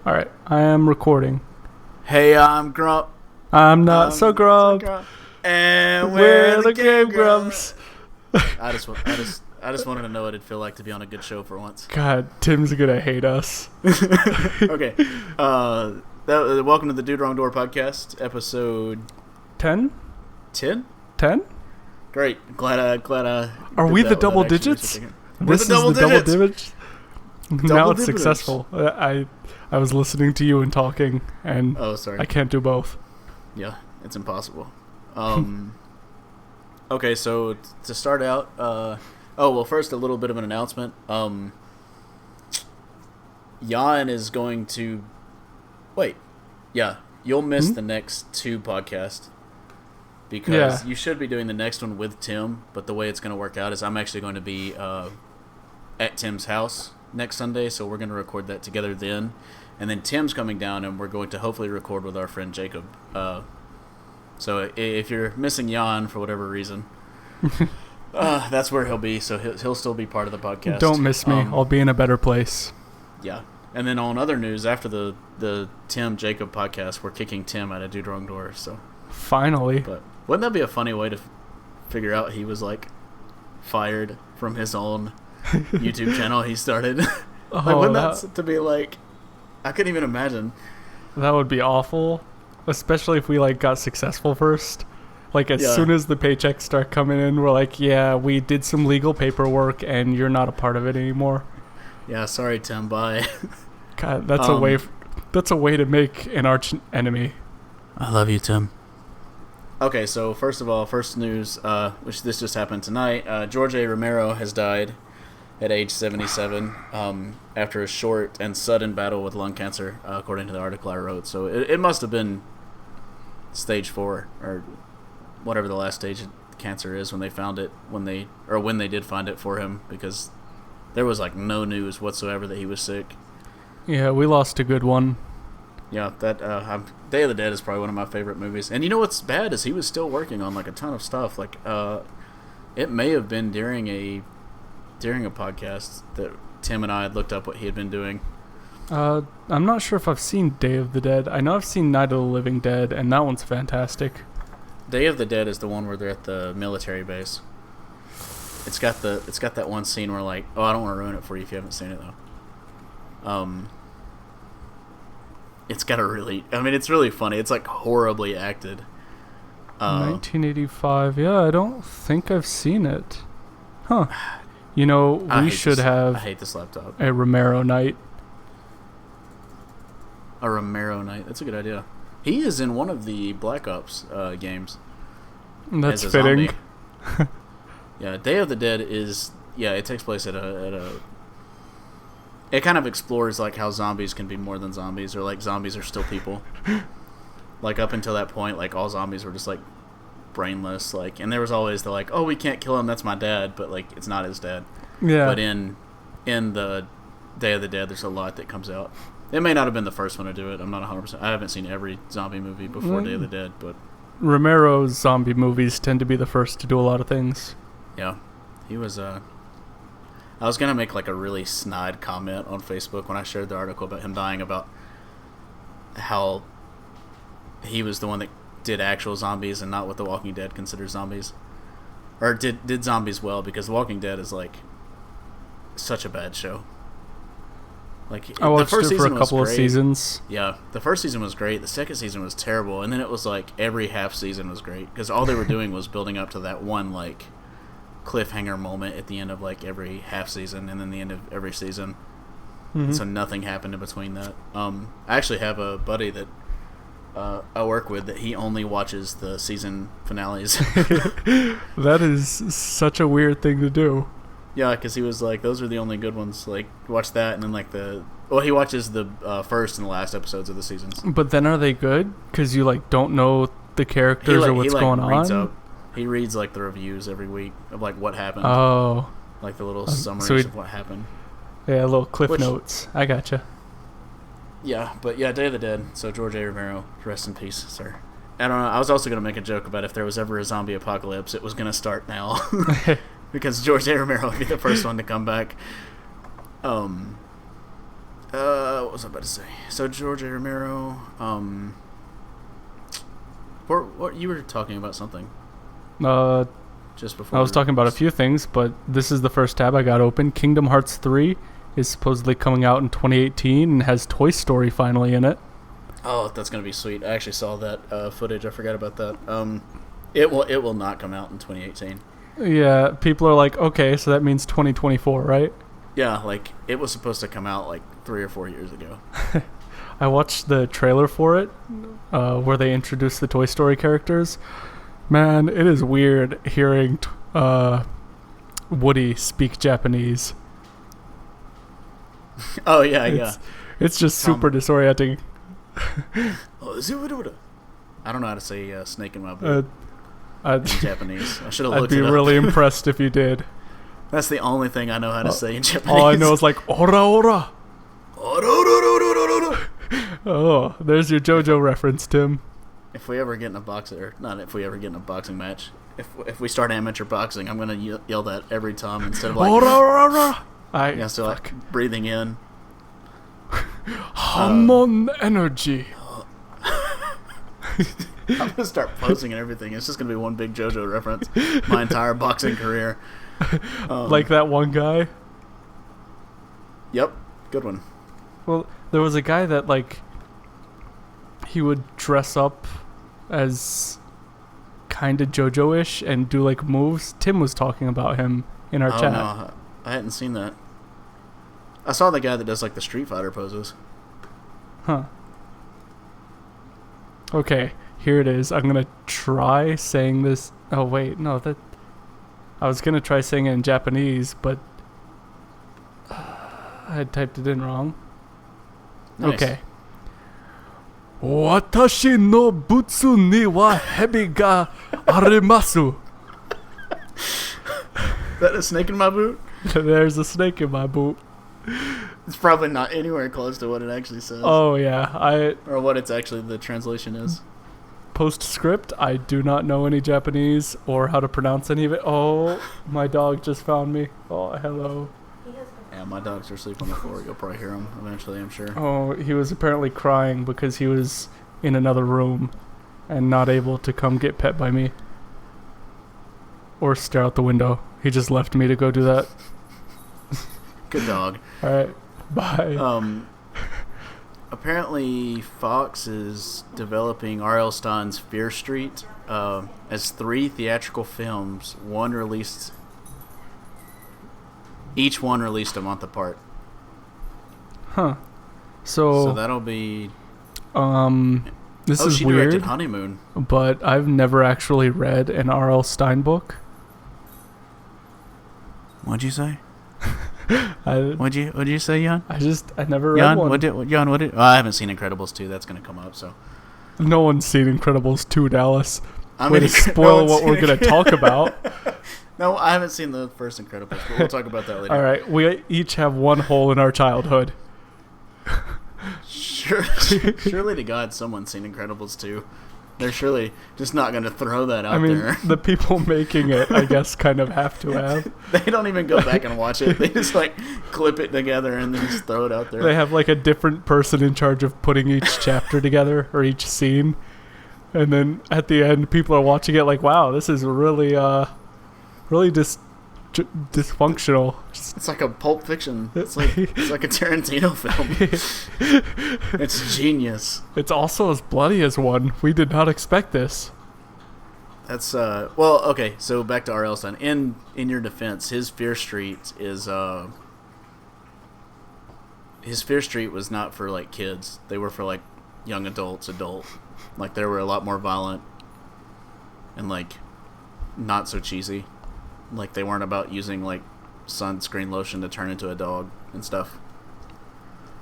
All right, I am recording. Hey, I'm Grump. I'm not so grump. And we're the Game Grumps. I just wanted to know what it'd feel like to be on a good show for once. God, Tim's gonna hate us. Okay. Welcome to the Dude Wrong Door podcast, episode 10? 10? 10? Great. Glad I. Are we the double digits? We're This the double is the double digits. digits. Now it's digits. successful. I was listening to you and talking, and Sorry. I can't do both. Yeah, it's impossible. Okay, so to start out, first a little bit of an announcement. Jan is going to... Wait. Yeah, you'll miss the next two podcasts. Because you should be doing the next one with Tim, but the way it's going to work out is I'm actually going to be at Tim's house next Sunday, so we're going to record that together then. And then Tim's coming down, and we're going to hopefully record with our friend Jacob. So if you're missing Jan for whatever reason, that's where he'll be, so he'll still be part of the podcast. Don't miss me. I'll be in a better place. Yeah. And then on other news, after the Tim Jacob podcast, we're kicking Tim out of Dude Wrong Door, so... Finally. But wouldn't that be a funny way to figure out he was, like, fired from his own YouTube channel he started? Wouldn't that to be, like... I couldn't even imagine. That would be awful. Especially if we, like, got successful first. Like, as soon as the paychecks start coming in, we're like, yeah, we did some legal paperwork, and you're not a part of it anymore. Yeah, sorry, Tim, bye. God, that's a way to make an arch enemy. I love you, Tim. Okay, so first of all, first news, which this just happened tonight, George A. Romero has died at age 77 after a short and sudden battle with lung cancer, according to the article I wrote. So it must have been stage 4 or whatever the last stage of cancer is when they found it, when they did find it for him, because there was like no news whatsoever that he was sick. Yeah, we lost a good one. Yeah, that Day of the Dead is probably one of my favorite movies. And you know what's bad is he was still working on like a ton of stuff. Like it may have been during a podcast that Tim and I had looked up what he had been doing. I'm not sure if I've seen Day of the Dead. I know I've seen Night of the Living Dead, and that one's fantastic. Day of the Dead is the one where they're at the military base. It's got that one scene where like, I don't want to ruin it for you if you haven't seen it though. It's got it's really funny. It's like horribly acted. 1985. Yeah, I don't think I've seen it. Huh. You know, we should have... I hate this laptop. A Romero night. A Romero night. That's a good idea. He is in one of the Black Ops games. That's fitting. Yeah, Day of the Dead is... Yeah, it takes place at a... It kind of explores like how zombies can be more than zombies, or like zombies are still people. Like up until that point, like all zombies were just like brainless, like, and there was always the like, we can't kill him, that's my dad, but like it's not his dad. Yeah. But in the Day of the Dead, there's a lot that comes out. It may not have been the first one to do it. I'm not 100%. I haven't seen every zombie movie before Day of the Dead, but Romero's zombie movies tend to be the first to do a lot of things. Yeah, he was. I was gonna make like a really snide comment on Facebook when I shared the article about him dying, about how he was the one that did actual zombies and not what The Walking Dead considers zombies, or did zombies well, because The Walking Dead is like such a bad show. Like I watched it for a couple of seasons. Yeah, the first season was great. The second season was terrible, and then it was like every half season was great because all they were doing was building up to that one like cliffhanger moment at the end of like every half season, and then the end of every season. Mm-hmm. So nothing happened in between that. I actually have a buddy that I work with that he only watches the season finales. That is such a weird thing to do. Yeah, because he was like, those are the only good ones. Like, watch that, and then like he watches the first and the last episodes of the seasons. But then are they good? Because you like don't know the characters or what's going on. He reads like the reviews every week of like what happened. Oh, like the little summaries of what happened. Yeah, little cliff notes. I gotcha. Yeah, but yeah, Day of the Dead. So George A. Romero, rest in peace, sir. I don't know. I was also gonna make a joke about if there was ever a zombie apocalypse, it was gonna start now, because George A. Romero would be the first one to come back. What was I about to say? So George A. Romero. What you were talking about something. Just before I was talking about a few things, but this is the first tab I got open. Kingdom Hearts 3 is supposedly coming out in 2018 and has Toy Story finally in it. Oh, that's gonna be sweet. I actually saw that footage. I forgot about that. It will not come out in 2018. Yeah, people are like, okay, so that means 2024, right? Yeah, like it was supposed to come out like 3 or 4 years ago. I watched the trailer for it, where they introduced the Toy Story characters. Man, it is weird hearing Woody speak Japanese. Oh yeah, It's just super disorienting. I don't know how to say snake in my boot in Japanese. I should have looked it up. I'd be really impressed if you did. That's the only thing I know how to say in Japanese. All I know is like ora ora. Oh, there's your JoJo reference, Tim. If we ever get in a boxing match, if we start amateur boxing, I'm gonna yell that every time instead of like ora ora. Like breathing in. Hamon energy. I'm gonna start posing and everything. It's just gonna be one big JoJo reference. My entire boxing career. Like that one guy. Yep, good one. Well, there was a guy that like he would dress up as kind of JoJo-ish and do like moves. Tim was talking about him in our chat. No, I hadn't seen that. I saw the guy that does like the Street Fighter poses. Huh. Okay, here it is. I'm gonna try saying this. Oh wait, no, that. I was gonna try saying it in Japanese, but I had typed it in wrong. Nice. Okay. Watashi no butsu ni wa hebi ga arimasu. That a snake in my boot? There's a snake in my boot. It's probably not anywhere close to what it actually says. Oh yeah, or what it's actually the translation is. Postscript, I do not know any Japanese or how to pronounce any of it. Oh, my dog just found me. Oh, hello. Yeah, my dogs are asleep on the floor. You'll probably hear them eventually, I'm sure. Oh, he was apparently crying because he was in another room and not able to come get pet by me or stare out the window. He just left me to go do that. Good dog. All right, bye. Apparently, Fox is developing R.L. Stine's Fear Street as 3 theatrical films, each one released a month apart. Huh. So that'll be... this is she weird, directed Honeymoon. But I've never actually read an R.L. Stine book. What'd you say? What'd you say, Jan? I never read one. What did? Oh, I haven't seen Incredibles 2. That's gonna come up. So no one's seen Incredibles 2, Dallas. Way to spoil what we're gonna talk about. No, I haven't seen the first Incredibles, but we'll talk about that later. All right, we each have one hole in our childhood. Surely to God, someone's seen Incredibles 2. They're surely just not going to throw that out there. The people making it, I guess, kind of have to have. They don't even go back and watch it. They just, clip it together and then just throw it out there. They have, a different person in charge of putting each chapter together or each scene. And then at the end, people are watching it like, wow, this is really dysfunctional. It's like a Pulp Fiction. It's like a Tarantino film. It's genius. It's also as bloody as one. We did not expect this. That's okay. So back to R.L. Stine. In your defense, his Fear Street is his Fear Street was not for kids. They were for young adult. They were a lot more violent and not so cheesy. They weren't about using sunscreen lotion to turn into a dog and stuff.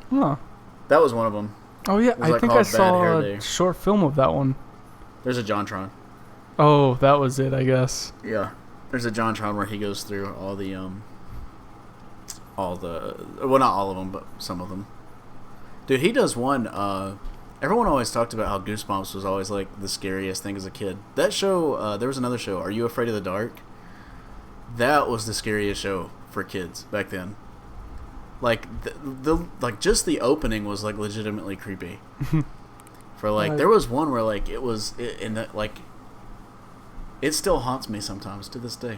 Huh. That was one of them. Oh yeah, I think I saw a short film of that one. There's a JonTron. Oh, that was it, I guess. Yeah. There's a JonTron where he goes through all the well, not all of them, but some of them. Dude, he does one. Everyone always talked about how Goosebumps was always the scariest thing as a kid. That show, there was another show, Are You Afraid of the Dark? That was the scariest show for kids back then. Like the like just the opening was like legitimately creepy. For like there was one where like it was in that like it still haunts me sometimes to this day.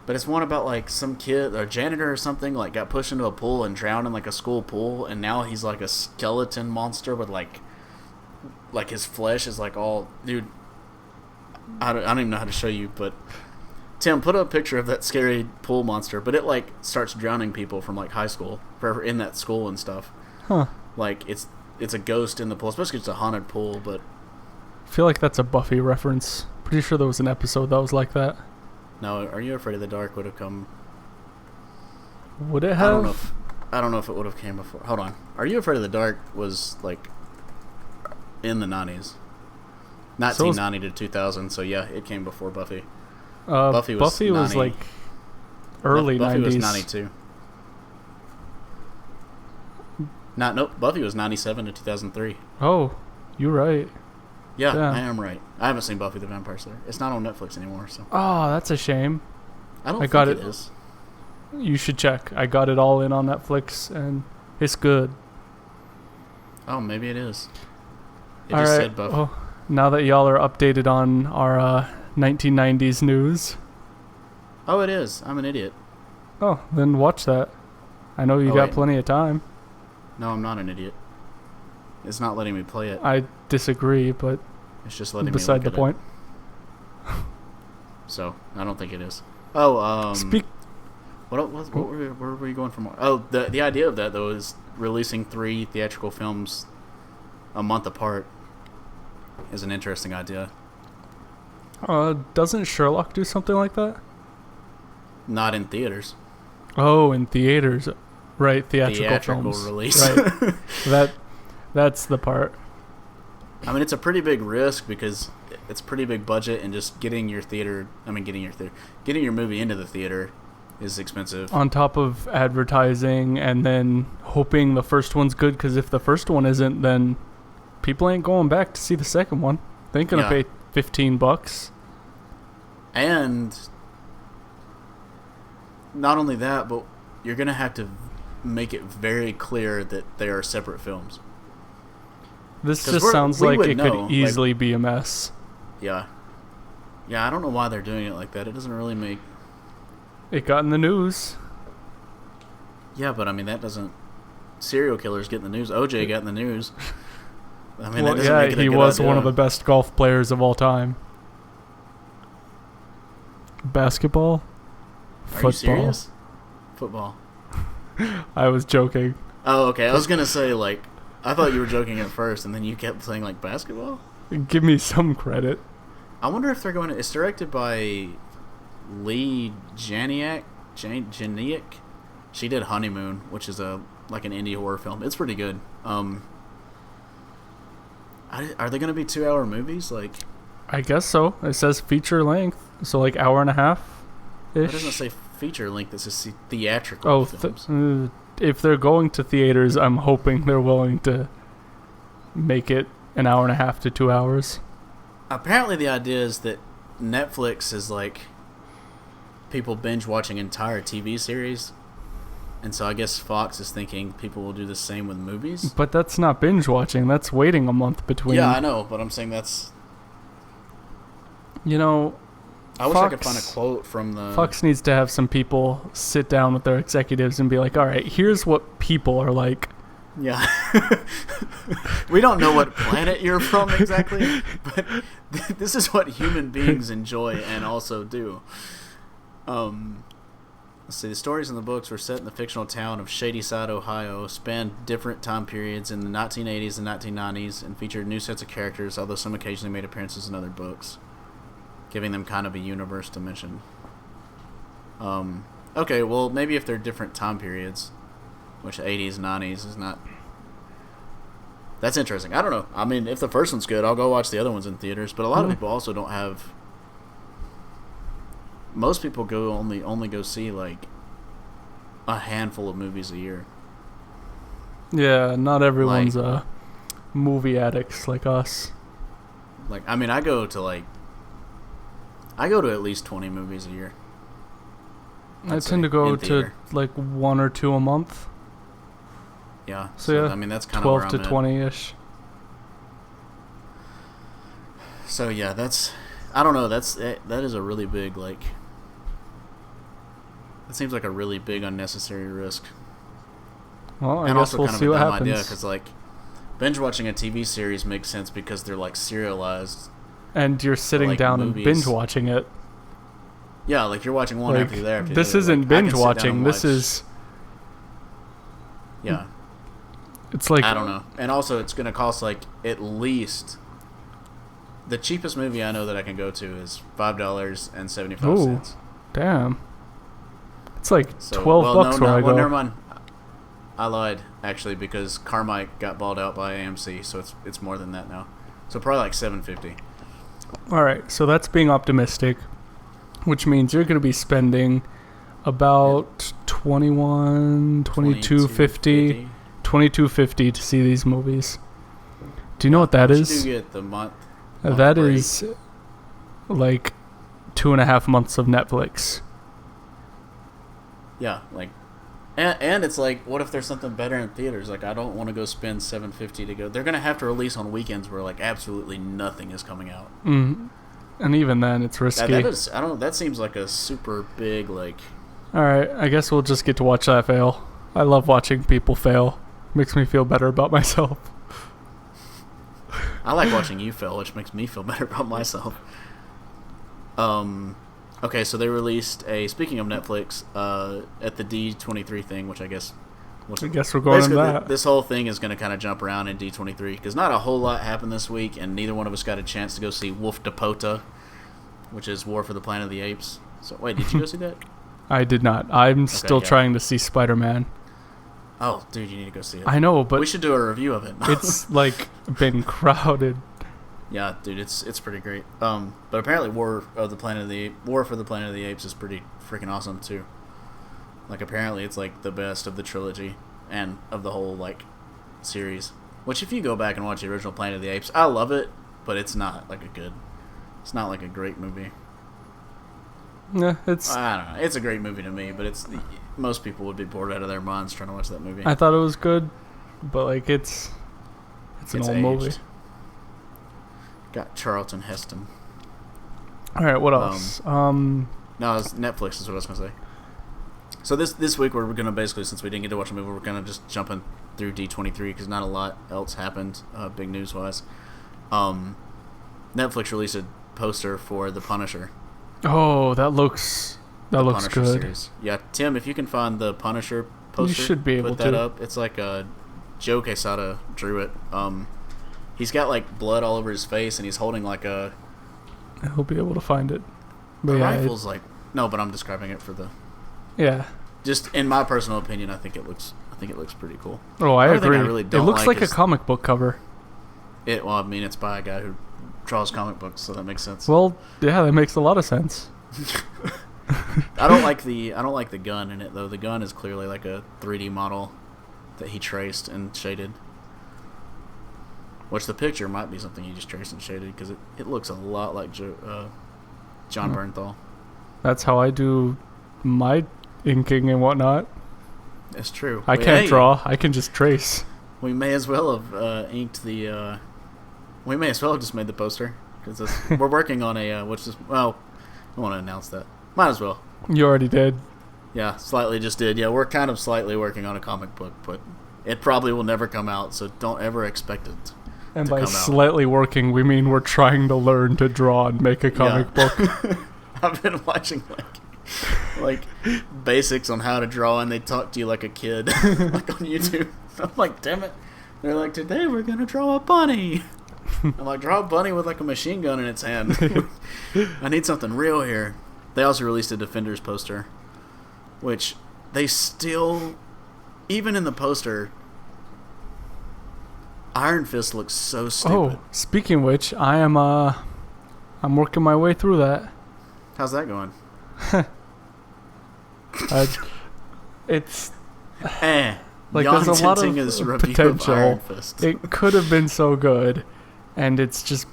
But it's one about like some kid or janitor or something like got pushed into a pool and drowned in like a school pool, and now he's like a skeleton monster with like his flesh is like all dude. I don't even know how to show you, but Tim, put up a picture of that scary pool monster, but it like starts drowning people from like high school in that school and stuff. Huh. Like it's a ghost in the pool, especially it's a haunted pool, but I feel like that's a Buffy reference. Pretty sure there was an episode that was like that. No, Are You Afraid of the Dark would have come. Would it have? I don't know if it would have came before. Hold on. Are You Afraid of the Dark was like in the 90s. 1990 to 2000, so yeah, it came before Buffy. Buffy was like early 90s. Buffy was 92. Buffy was 97 to 2003. Oh, you're right. Yeah, I am right. I haven't seen Buffy the Vampire Slayer. It's not on Netflix anymore, so. Oh, that's a shame. I don't think it is. You should check. I got it all in on Netflix, and it's good. Oh, maybe it is. It all just right. said Buffy. Well, now that y'all are updated on our 1990s news. Oh, it is. I'm an idiot. Oh, then watch that. I know you got plenty of time. No, I'm not an idiot. It's not letting me play it. I disagree, but it's just letting me beside the point. So, I don't think it is. Oh, What where were you going from? Oh, the idea of that, though, is releasing 3 theatrical films a month apart is an interesting idea. Doesn't Sherlock do something like that? Not in theaters. Oh, in theaters. Right, theatrical films. Release. Right. That's the part. I mean, it's a pretty big risk because it's pretty big budget, and just getting your movie into the theater is expensive. On top of advertising and then hoping the first one's good, because if the first one isn't, then people ain't going back to see the second one. They ain't gonna pay $15. And not only that, but you're gonna have to make it very clear that they are separate films. This just sounds like it could easily be a mess. Yeah. Yeah, I don't know why they're doing it like that. It doesn't really make... It got in the news. Yeah, but I mean, that doesn't... Serial killers get in the news. OJ got in the news. I mean, that doesn't make it a he good was idea. one of the best golf players of all time. Basketball? Are you serious? Football. I was joking. Oh, okay. I was going to say, like... I thought you were joking at first, and then you kept saying, like, basketball? Give me some credit. I wonder if they're going to... It's directed by Lee Janiak. She did Honeymoon, which is like an indie horror film. It's pretty good. Are they going to be 2-hour movies? Like, I guess so. It says feature length, so like hour and a half. It doesn't say feature length. It says theatrical films. If they're going to theaters, I'm hoping they're willing to make it an hour and a half to 2 hours. Apparently, the idea is that Netflix is like people binge watching entire TV series. And so I guess Fox is thinking people will do the same with movies. But that's not binge watching. That's waiting a month between. Yeah, I know, but I'm saying that's... You know... I wish I could find a quote from the... Fox needs to have some people sit down with their executives and be like, all right, here's what people are like. Yeah. We don't know what planet you're from exactly, but this is what human beings enjoy and also do. Let's see, the stories in the books were set in the fictional town of Shadyside, Ohio, spanned different time periods in the 1980s and 1990s, and featured new sets of characters, although some occasionally made appearances in other books, giving them kind of a universe dimension. Okay, well, maybe if they're different time periods, which 80s, 90s is not... That's interesting. I don't know. I mean, if the first one's good, I'll go watch the other ones in theaters, but a lot of people also don't have... Most people only go see, like, a handful of movies a year. Yeah, not everyone's movie addicts like us. Like, I mean, I go to at least 20 movies a year. I tend to go to like 1 or 2 a month. Yeah. So yeah, I mean, that's kind of where 12 I'm to 20-ish. So yeah, I don't know. That is a really big, like. It seems like a really big unnecessary risk. Well, I and guess also we'll kind see of a what dumb happens. idea because like binge watching a TV series makes sense because they're like serialized. And you're sitting like down movies. and binge watching it. Yeah, like you're watching one like, after the other. This isn't like, binge watching. This is. Yeah. It's like I don't know, and also it's gonna cost like at least. The cheapest movie I know that I can go to is $5.75. Damn. It's like so, $12 where I go. Well, never mind. I lied actually because Carmike got balled out by AMC, so it's more than that now. So probably like $7.50. All right, so that's being optimistic, which means you're going to be spending about $22.50 to see these movies. Do you know what that is? You get the month. That is like 2.5 months of Netflix. Yeah, like, and it's like, what if there's something better in theaters? Like, I don't want to go spend $7.50 to go. They're gonna have to release on weekends where like absolutely nothing is coming out. And even then, it's risky. That is, I don't know. That seems like a super big like. All right, I guess we'll just get to watch that fail. I love watching people fail. Makes me feel better about myself. I like watching you fail, which makes me feel better about myself. Okay, so they released speaking of Netflix, at the D23 thing, which I guess we're going on that. This whole thing is going to kind of jump around in D23 because not a whole lot happened this week, and neither one of us got a chance to go see Wolf Depota, which is War for the Planet of the Apes. So wait, did you go see that? I did not. I'm still trying to see Spider-Man. Oh, dude, you need to go see it. I know, but we should do a review of it. It's like been crowded. Yeah, dude, it's pretty great. But apparently, War for the Planet of the Apes is pretty freaking awesome too. Like, apparently, it's like the best of the trilogy and of the whole like series. Which, if you go back and watch the original Planet of the Apes, I love it, but it's not like it's not like a great movie. Yeah, I don't know. It's a great movie to me, but most people would be bored out of their minds trying to watch that movie. I thought it was good, but like it's an old movie. Got Charlton Heston. All right, what else? No, it's Netflix is what I was gonna say. So this week we're gonna basically, since we didn't get to watch a movie, we're gonna just jumping through D23 because not a lot else happened, big news wise. Netflix released a poster for The Punisher. Oh, that looks good. Series. Yeah, Tim, if you can find the Punisher poster, you should be able to put that up. It's like Joe Quesada drew it. He's got like blood all over his face, and he's holding like a. He'll be able to find it. But the rifle's like no, but I'm describing it for the. Yeah. Just in my personal opinion, I think it looks pretty cool. Oh, I agree. I really don't it looks like a comic book cover. Well, I mean, it's by a guy who draws comic books, so that makes sense. Well, yeah, that makes a lot of sense. I don't like the gun in it though. The gun is clearly like a 3D model that he traced and shaded. Which the picture might be something he just traced and shaded because it looks a lot like John Bernthal. That's how I do my inking and whatnot. That's true. I can't draw. I can just trace. We may as well have inked the. We may as well have just made the poster because we're working on a. Well, I want to announce that. Might as well. You already did. Yeah, slightly just did. Yeah, we're kind of slightly working on a comic book, but it probably will never come out, so don't ever expect it. And by slightly working, we mean we're trying to learn to draw and make a comic book. I've been watching like basics on how to draw, and they talk to you like a kid, like on YouTube. I'm like, damn it! They're like, today we're gonna draw a bunny. I'm like, draw a bunny with like a machine gun in its hand. I need something real here. They also released a Defenders poster, which they still, even in the poster, Iron Fist looks so stupid. Oh, speaking of which, I'm working my way through that. How's that going? It's like there's a lot of potential. It could have been so good, and it's just,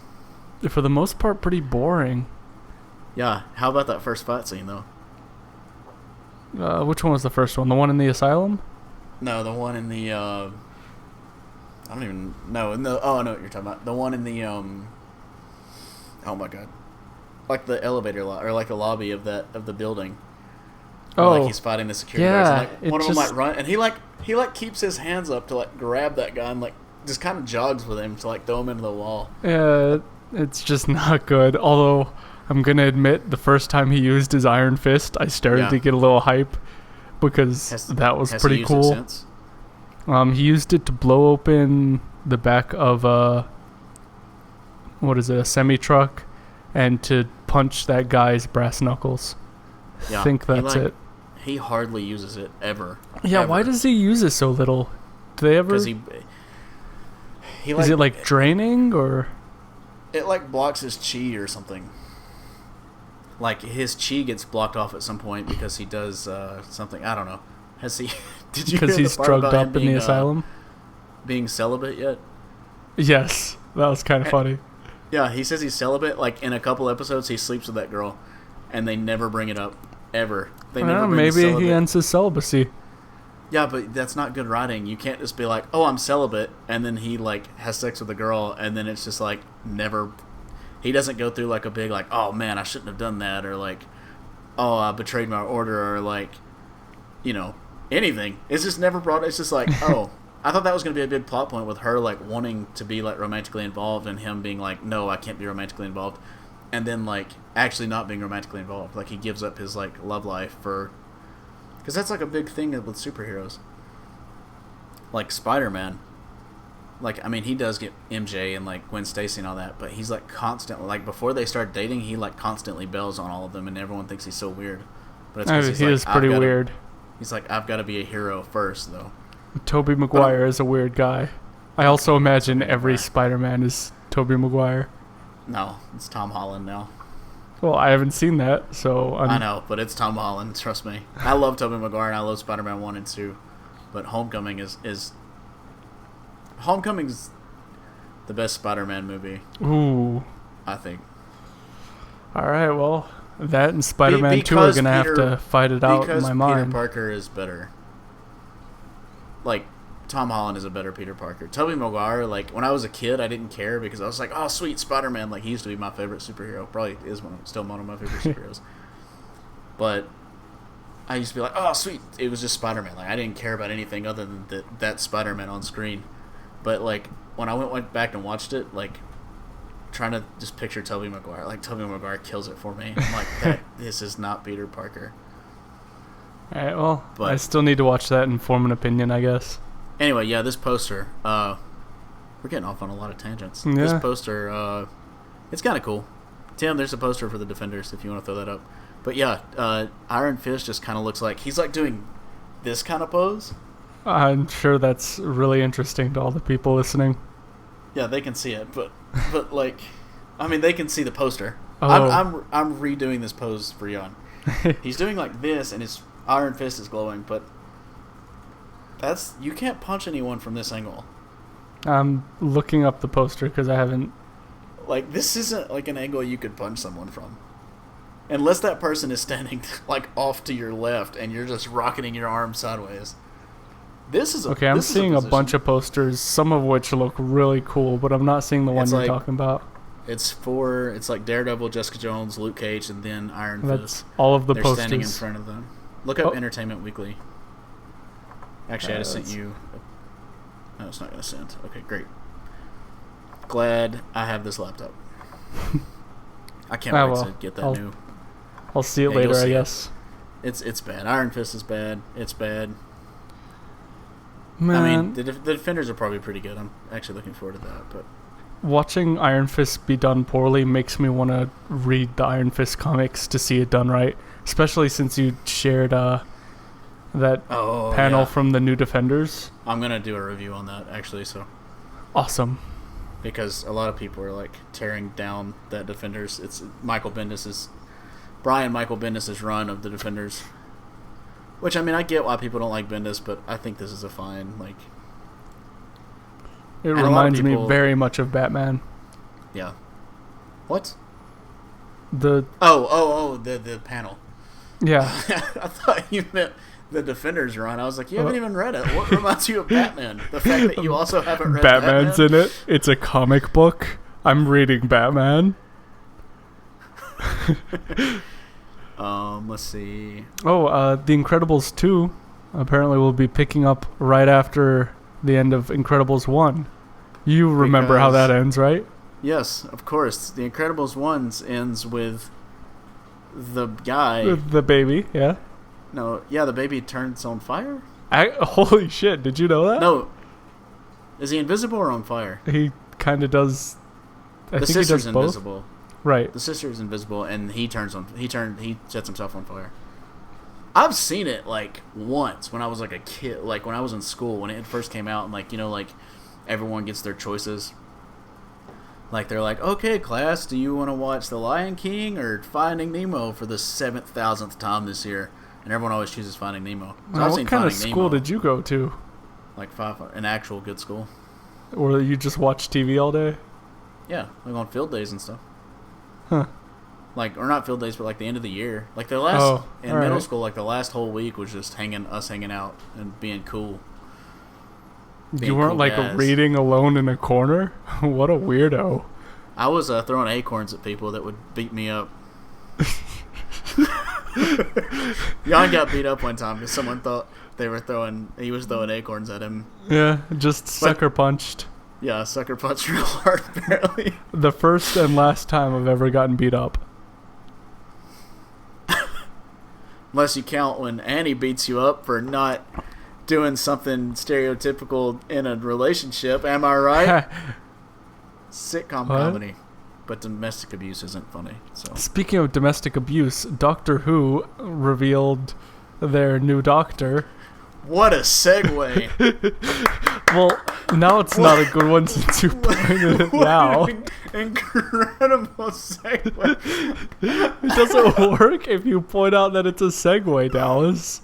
for the most part, pretty boring. Yeah, how about that first fight scene though? Which one was the first one? The one in the asylum? No, the one in the. I don't even know. In the I know what you're talking about. The one in the Oh my god, like the elevator or like the lobby of the building. Oh, like he's fighting the security guards. And like one of them might run, and he keeps his hands up to like grab that guy and like just kind of jogs with him to like throw him into the wall. Yeah, it's just not good. Although I'm gonna admit, the first time he used his Iron Fist, I started to get a little hype because that was pretty cool. He used it to blow open the back of a semi truck, and to punch that guy's brass knuckles. Yeah, I think that's it. He hardly uses it ever. Yeah, ever. Why does he use it so little? Do they ever? Because he is it like draining or? It like blocks his chi or something. Like his chi gets blocked off at some point because he does something. I don't know. Has he? Did you? Because he's drugged up in the asylum. Being celibate yet? Yes, that was kind of funny. Yeah, he says he's celibate. Like in a couple episodes, he sleeps with that girl, and they never bring it up ever. They never. Maybe he ends his celibacy. Yeah, but that's not good writing. You can't just be like, "Oh, I'm celibate," and then he like has sex with a girl, and then it's just like never. He doesn't go through like a big like, "Oh man, I shouldn't have done that," or like, "Oh, I betrayed my order," or like, anything. It's just never brought. It's just like, oh. I thought that was going to be a big plot point with her like wanting to be like romantically involved and him being like, no, I can't be romantically involved, and then like actually not being romantically involved. Like he gives up his like love life because that's like a big thing with superheroes. Like Spider-Man, like I mean he does get MJ and like Gwen Stacy and all that, but he's like constantly like before they start dating, he like constantly bails on all of them, and everyone thinks he's so weird. But it's because he is pretty weird. He's like, I've got to be a hero first, though. Tobey Maguire is a weird guy. I also imagine every Spider-Man is Tobey Maguire. No, it's Tom Holland now. Well, I haven't seen that, so... I know, but it's Tom Holland, trust me. I love Tobey Maguire, and I love Spider-Man 1 and 2, but Homecoming is... Homecoming's the best Spider-Man movie. Ooh. I think. Alright, well, that and Spider-Man 2 are going to have to fight it out in my mind. Peter Parker is better. Like, Tom Holland is a better Peter Parker. Tobey Maguire, like, when I was a kid, I didn't care because I was like, oh, sweet, Spider-Man. Like, he used to be my favorite superhero. Probably is still one of my favorite superheroes. But I used to be like, oh, sweet. It was just Spider-Man. Like, I didn't care about anything other than that Spider-Man on screen. But, like, when I went back and watched it, like, trying to just picture Tobey Maguire. Like, Tobey Maguire kills it for me. I'm like, this is not Peter Parker. Alright, well, but I still need to watch that and form an opinion, I guess. Anyway, yeah, this poster, we're getting off on a lot of tangents. Yeah. This poster, it's kind of cool. Tim, there's a poster for the Defenders if you want to throw that up. But yeah, Iron Fist just kind of looks like he's like doing this kind of pose. I'm sure that's really interesting to all the people listening. Yeah, they can see it, but like, I mean, they can see the poster. Oh. I'm redoing this pose for Jan. He's doing like this, and his Iron Fist is glowing, but you can't punch anyone from this angle. I'm looking up the poster because I haven't. Like, this isn't like an angle you could punch someone from, unless that person is standing like off to your left and you're just rocketing your arm sideways. Okay, I'm seeing a bunch of posters, some of which look really cool, but I'm not seeing the one you're talking about. It's like Daredevil, Jessica Jones, Luke Cage, and then Iron Fist. That's all of the posters. They're standing in front of them. Look up Entertainment Weekly. Actually, I just sent you... No, it's not going to send. Okay, great. Glad I have this laptop. I can't wait to get that new. I'll see it later, I guess. It's bad. Iron Fist is bad. It's bad. Man. I mean, the Defenders are probably pretty good. I'm actually looking forward to that, but... Watching Iron Fist be done poorly makes me want to read the Iron Fist comics to see it done right, especially since you shared that panel from the New Defenders. I'm going to do a review on that, actually, so... Awesome. Because a lot of people are, like, tearing down that Defenders. It's Michael Bendis's run of the Defenders. Which, I mean, I get why people don't like Bendis, but I think this is a fine, like... It reminds me very much of Batman. Yeah. What? The panel. Yeah. I thought you meant the Defenders run. I was like, you haven't even read it. What reminds you of Batman? The fact that you also haven't read Batman's Batman? in it. It's a comic book. I'm reading Batman. Let's see. Oh, The Incredibles 2 apparently will be picking up right after the end of Incredibles 1. You remember how that ends, right? Yes, of course. The Incredibles 1 ends with the guy... The baby, yeah. No, yeah, the baby turns on fire? Holy shit, did you know that? No. Is he invisible or on fire? He kind of does... I the think he sister's does both. invisible. Right. The sister is invisible, and he sets himself on fire. I've seen it like once when I was like a kid, like when I was in school when it first came out, and like like everyone gets their choices. Like they're like, okay, class, do you want to watch The Lion King or Finding Nemo for the 7,000th time this year? And everyone always chooses Finding Nemo. So what kind of school did you go to? Like an actual good school. Or you just watch TV all day? Yeah, like on field days and stuff. Huh. Like, or not field days, but like the end of the year. Like the last in middle school, like the last whole week was just hanging out and being cool. You weren't like reading alone in a corner? What a weirdo. I was throwing acorns at people that would beat me up. Jan got beat up one time because someone thought he was throwing acorns at him. Yeah, just sucker punched. Yeah, sucker punched real hard, apparently. The first and last time I've ever gotten beat up. Unless you count when Annie beats you up for not doing something stereotypical in a relationship. Am I right? Sitcom comedy. But domestic abuse isn't funny. So speaking of domestic abuse, Doctor Who revealed their new doctor. What a segue. Well, now it's not a good one since you pointed it out. Incredible segue. It doesn't work if you point out that it's a segue, Dallas.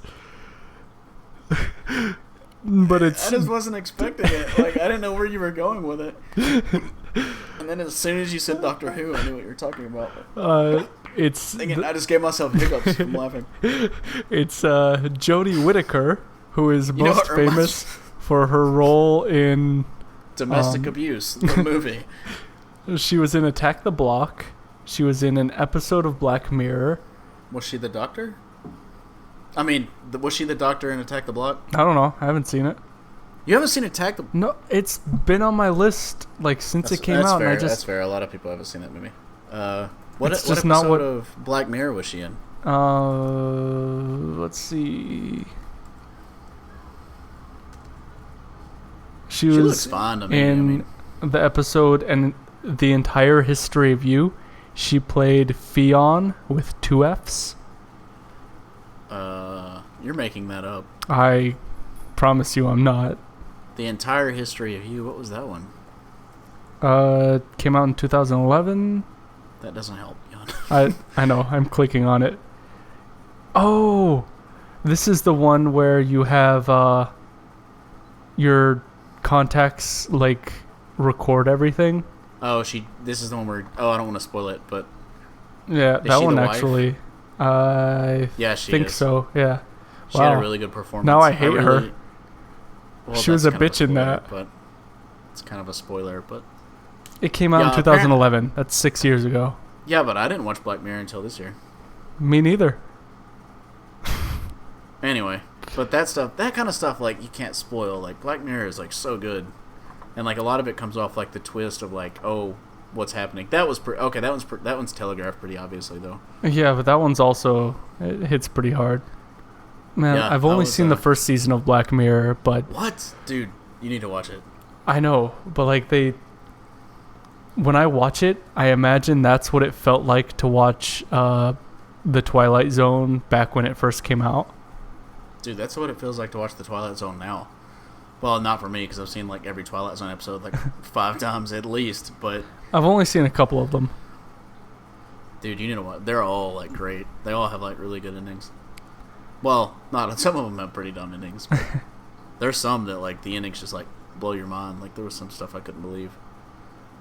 But I just wasn't expecting it. Like, I didn't know where you were going with it. And then as soon as you said Doctor Who, I knew what you were talking about. I just gave myself hiccups from laughing. It's Jodie Whittaker, who is most famous for her role in Domestic Abuse, the movie. She was in Attack the Block. She was in an episode of Black Mirror. Was she the doctor? I mean, was she the doctor in Attack the Block? I don't know. I haven't seen it. You haven't seen Attack the... No, it's been on my list since it came out. Fair. And That's fair. A lot of people haven't seen that movie. What just episode not what... of Black Mirror was she in? Let's see. She was looks fine to me. In the episode and the entire history of you. She played Fionn with 2 Fs. You're making that up. I promise you I'm not. The entire history of you. What was that one? Came out in 2011. That doesn't help, Jan. I know. I'm clicking on it. Oh, this is the one where you have your contacts like record everything. Oh, this is the one where... Oh, I don't want to spoil it, but... Yeah, that one actually. Yeah, she think is. so, yeah. She had a really good performance. Now I hate her. Well, she was a bitch in that. But it's kind of a spoiler, but... It came out in 2011. That's 6 years ago. Yeah, but I didn't watch Black Mirror until this year. Me neither. Anyway, but that kind of stuff, like, you can't spoil. Like, Black Mirror is, like, so good. And, like, a lot of it comes off, like, the twist of, like, oh, what's happening. That was okay. That one's telegraphed pretty obviously, though. Yeah, but that one's also... It hits pretty hard. Man, yeah, I've only seen the first season of Black Mirror, but... What? Dude, you need to watch it. I know, but, like, when I watch it, I imagine that's what it felt like to watch The Twilight Zone back when it first came out. Dude, that's what it feels like to watch The Twilight Zone now. Well, not for me, because I've seen, like, every Twilight Zone episode, like, 5 times at least, but... I've only seen a couple of them. Dude, you need to watch. They're all, like, great. They all have, like, really good endings. Well, some of them have pretty dumb endings, but there's some that, like, the endings just, like, blow your mind. Like, there was some stuff I couldn't believe.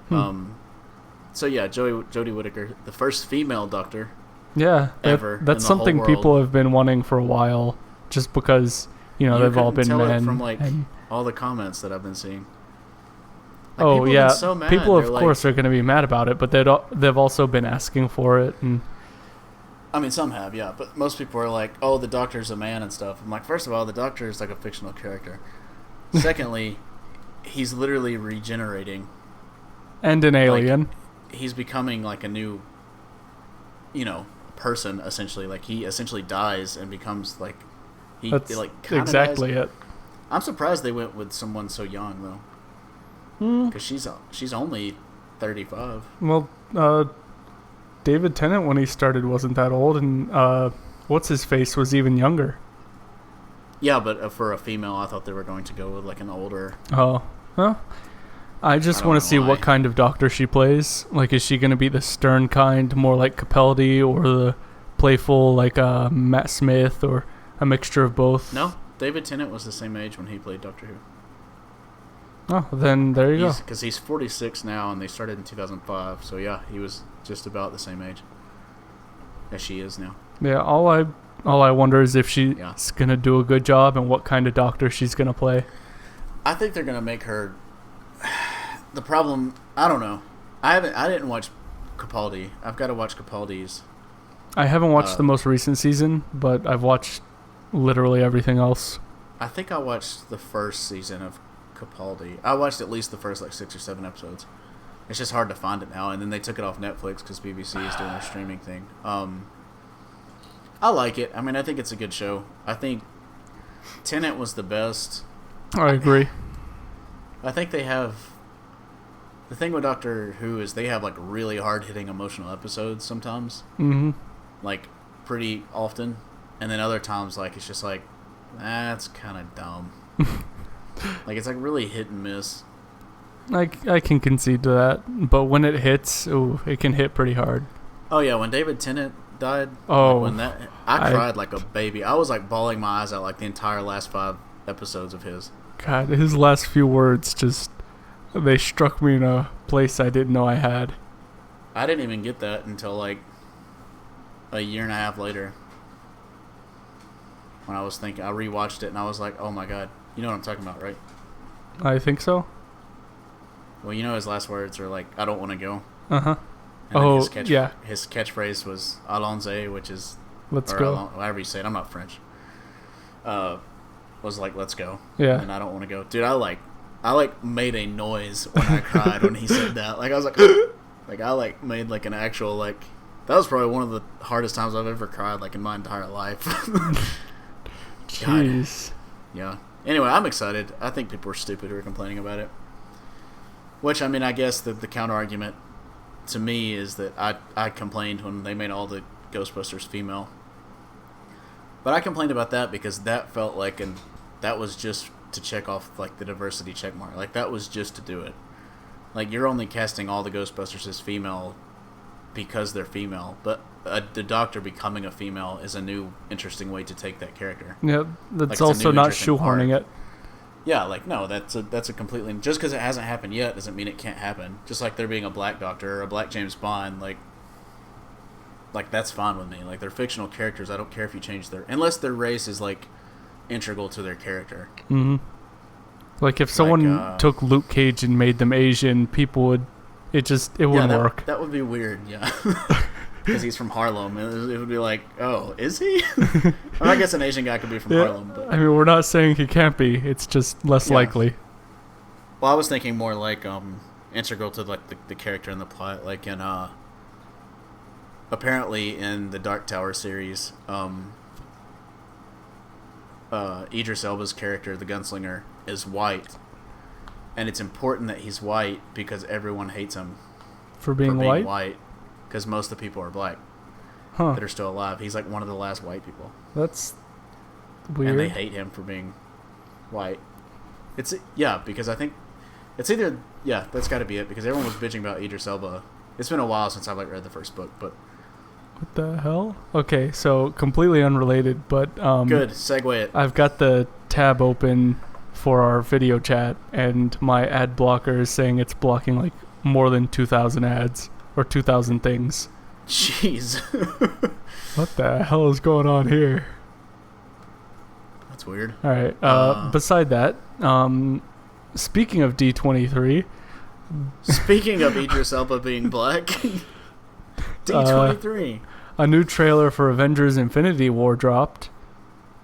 So, yeah, Jodie Whittaker, the first female doctor ever. That's something people have been wanting for a while. just because they've all been men. From all the comments that I've been seeing. Oh yeah, so people of course are going to be mad about it, but they've also been asking for it. And I mean, some have, yeah, but most people are like, "Oh, the Doctor's a man" and stuff. I'm like, first of all, the Doctor is like a fictional character. Secondly, he's literally regenerating. And an alien. He's becoming like a new, person essentially. Like he essentially dies and becomes like That's exactly dies. It. I'm surprised they went with someone so young though. Because she's only 35. Well, David Tennant when he started wasn't that old, and what's his face was even younger. Yeah, but for a female, I thought they were going to go with like an older. Oh, well, I just want to see what kind of Doctor she plays. Like, is she going to be the stern kind, more like Capaldi, or the playful like Matt Smith, or a mixture of both? No, David Tennant was the same age when he played Doctor Who. Oh, then there you go. Because he's 46 now, and they started in 2005. So yeah, he was just about the same age as she is now. Yeah, all I wonder is if she's gonna do a good job and what kind of Doctor she's gonna play. I think they're gonna make her. The problem, I don't know. I didn't watch Capaldi. I've got to watch Capaldi's. I haven't watched the most recent season, but I've watched literally everything else. I think I watched the first season of Capaldi. I watched at least the first 6 or 7 episodes. It's just hard to find it now, and then they took it off Netflix because BBC is doing their streaming thing. I like it. I mean, I think it's a good show. I think Tennant was the best. I agree. I think they have... The thing with Doctor Who is they have really hard-hitting emotional episodes sometimes. Mm-hmm. Pretty often. And then other times, it's just that's kind of dumb. It's really hit and miss. I can concede to that, but when it hits, it can hit pretty hard. Oh yeah, when David Tennant died, I cried like a baby. I was bawling my eyes out the entire last 5 episodes of his. God, his last few words they struck me in a place I didn't know I had. I didn't even get that until a year and a half later. When I was thinking, I rewatched it and I was like, oh my god. You know what I'm talking about, right? I think so. Well, his last words are I don't want to go. Uh-huh. And yeah. His catchphrase was allons-y, which is... Let's go. However you say it. I'm not French. Was let's go. Yeah. And I don't want to go. Dude, I made a noise when I cried when he said that. I was I made an actual that was probably one of the hardest times I've ever cried in my entire life. Jeez. God. Yeah. Anyway, I'm excited. I think people are stupid who are complaining about it. Which, I mean, I guess the counter argument to me is that I complained when they made all the Ghostbusters female. But I complained about that because that felt that was just to check off the diversity check mark. That was just to do it. You're only casting all the Ghostbusters as female because they're female, but the Doctor becoming a female is a new interesting way to take that character. Yeah, that's also not shoehorning it. Yeah, no, that's a completely... Just because it hasn't happened yet doesn't mean it can't happen. Just like there being a black Doctor or a black James Bond, that's fine with me. They're fictional characters. I don't care if you change unless their race is integral to their character. Mm-hmm. If someone took Luke Cage and made them Asian, people would... It wouldn't work. That would be weird, yeah. Because he's from Harlem. It would be oh, is he? I guess an Asian guy could be from Harlem. But... I mean, we're not saying he can't be. It's just less likely. Well, I was thinking more integral to the character and the plot. In apparently in the Dark Tower series, Idris Elba's character, the gunslinger, is white. And it's important that he's white because everyone hates him for being white. Because most of the people are black that are still alive. He's one of the last white people. That's weird. And they hate him for being white. Because I think it's either that's got to be it. Because everyone was bitching about Idris Elba. It's been a while since I've read the first book, but what the hell? Okay, so completely unrelated, but good segue it. I've got the tab open for our video chat, and my ad blocker is saying it's blocking more than 2,000 ads. Or 2,000 things. Jeez. What the hell is going on here? weird. All right. Beside that, speaking of D23. Speaking of Idris Elba being black, D23. A new trailer for Avengers Infinity War dropped.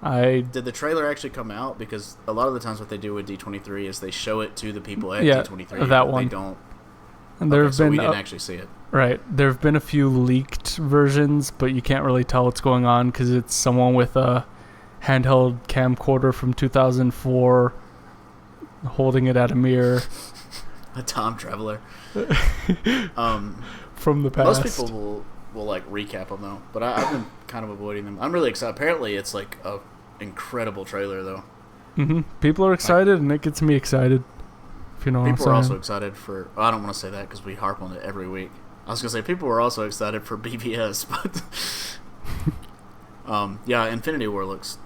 Did the trailer actually come out? Because a lot of the times what they do with D23 is they show it to the people at D23. That one. They don't. And there have been, we didn't actually see it. Right. There have been a few leaked versions, but you can't really tell what's going on because it's someone with a handheld camcorder from 2004 holding it at a mirror. A time traveler. From the past. Most people will like recap them though, but I've been kind of avoiding them. I'm really excited. Apparently, it's like a incredible trailer though. Mm-hmm. People are excited, and it gets me excited. If you know what I'm saying. People are also excited for. I don't want to say that because we harp on it every week. I was gonna say people were also excited for BVS, but yeah, Infinity War looks.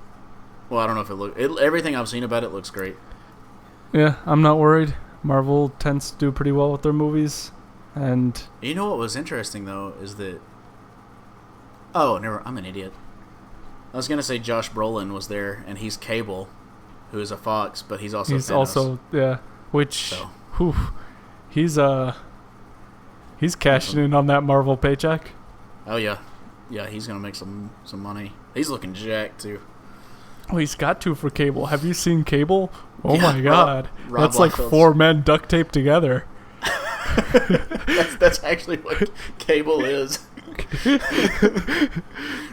Well, I don't know if it looks. Everything I've seen about it looks great. Yeah, I'm not worried. Marvel tends to do pretty well with their movies, and you know what was interesting though is that. Oh, never. I'm an idiot. I was gonna say Josh Brolin was there, and he's Cable, who is a Fox, but he's also Thanos. Which, he's cashing in on that Marvel paycheck. Oh yeah, he's gonna make some money. He's looking jacked too. Oh, he's got to for Cable. Have you seen Cable? Oh yeah, my God, Rob that's like Liefeld's. 4 men duct taped together. that's actually what Cable is.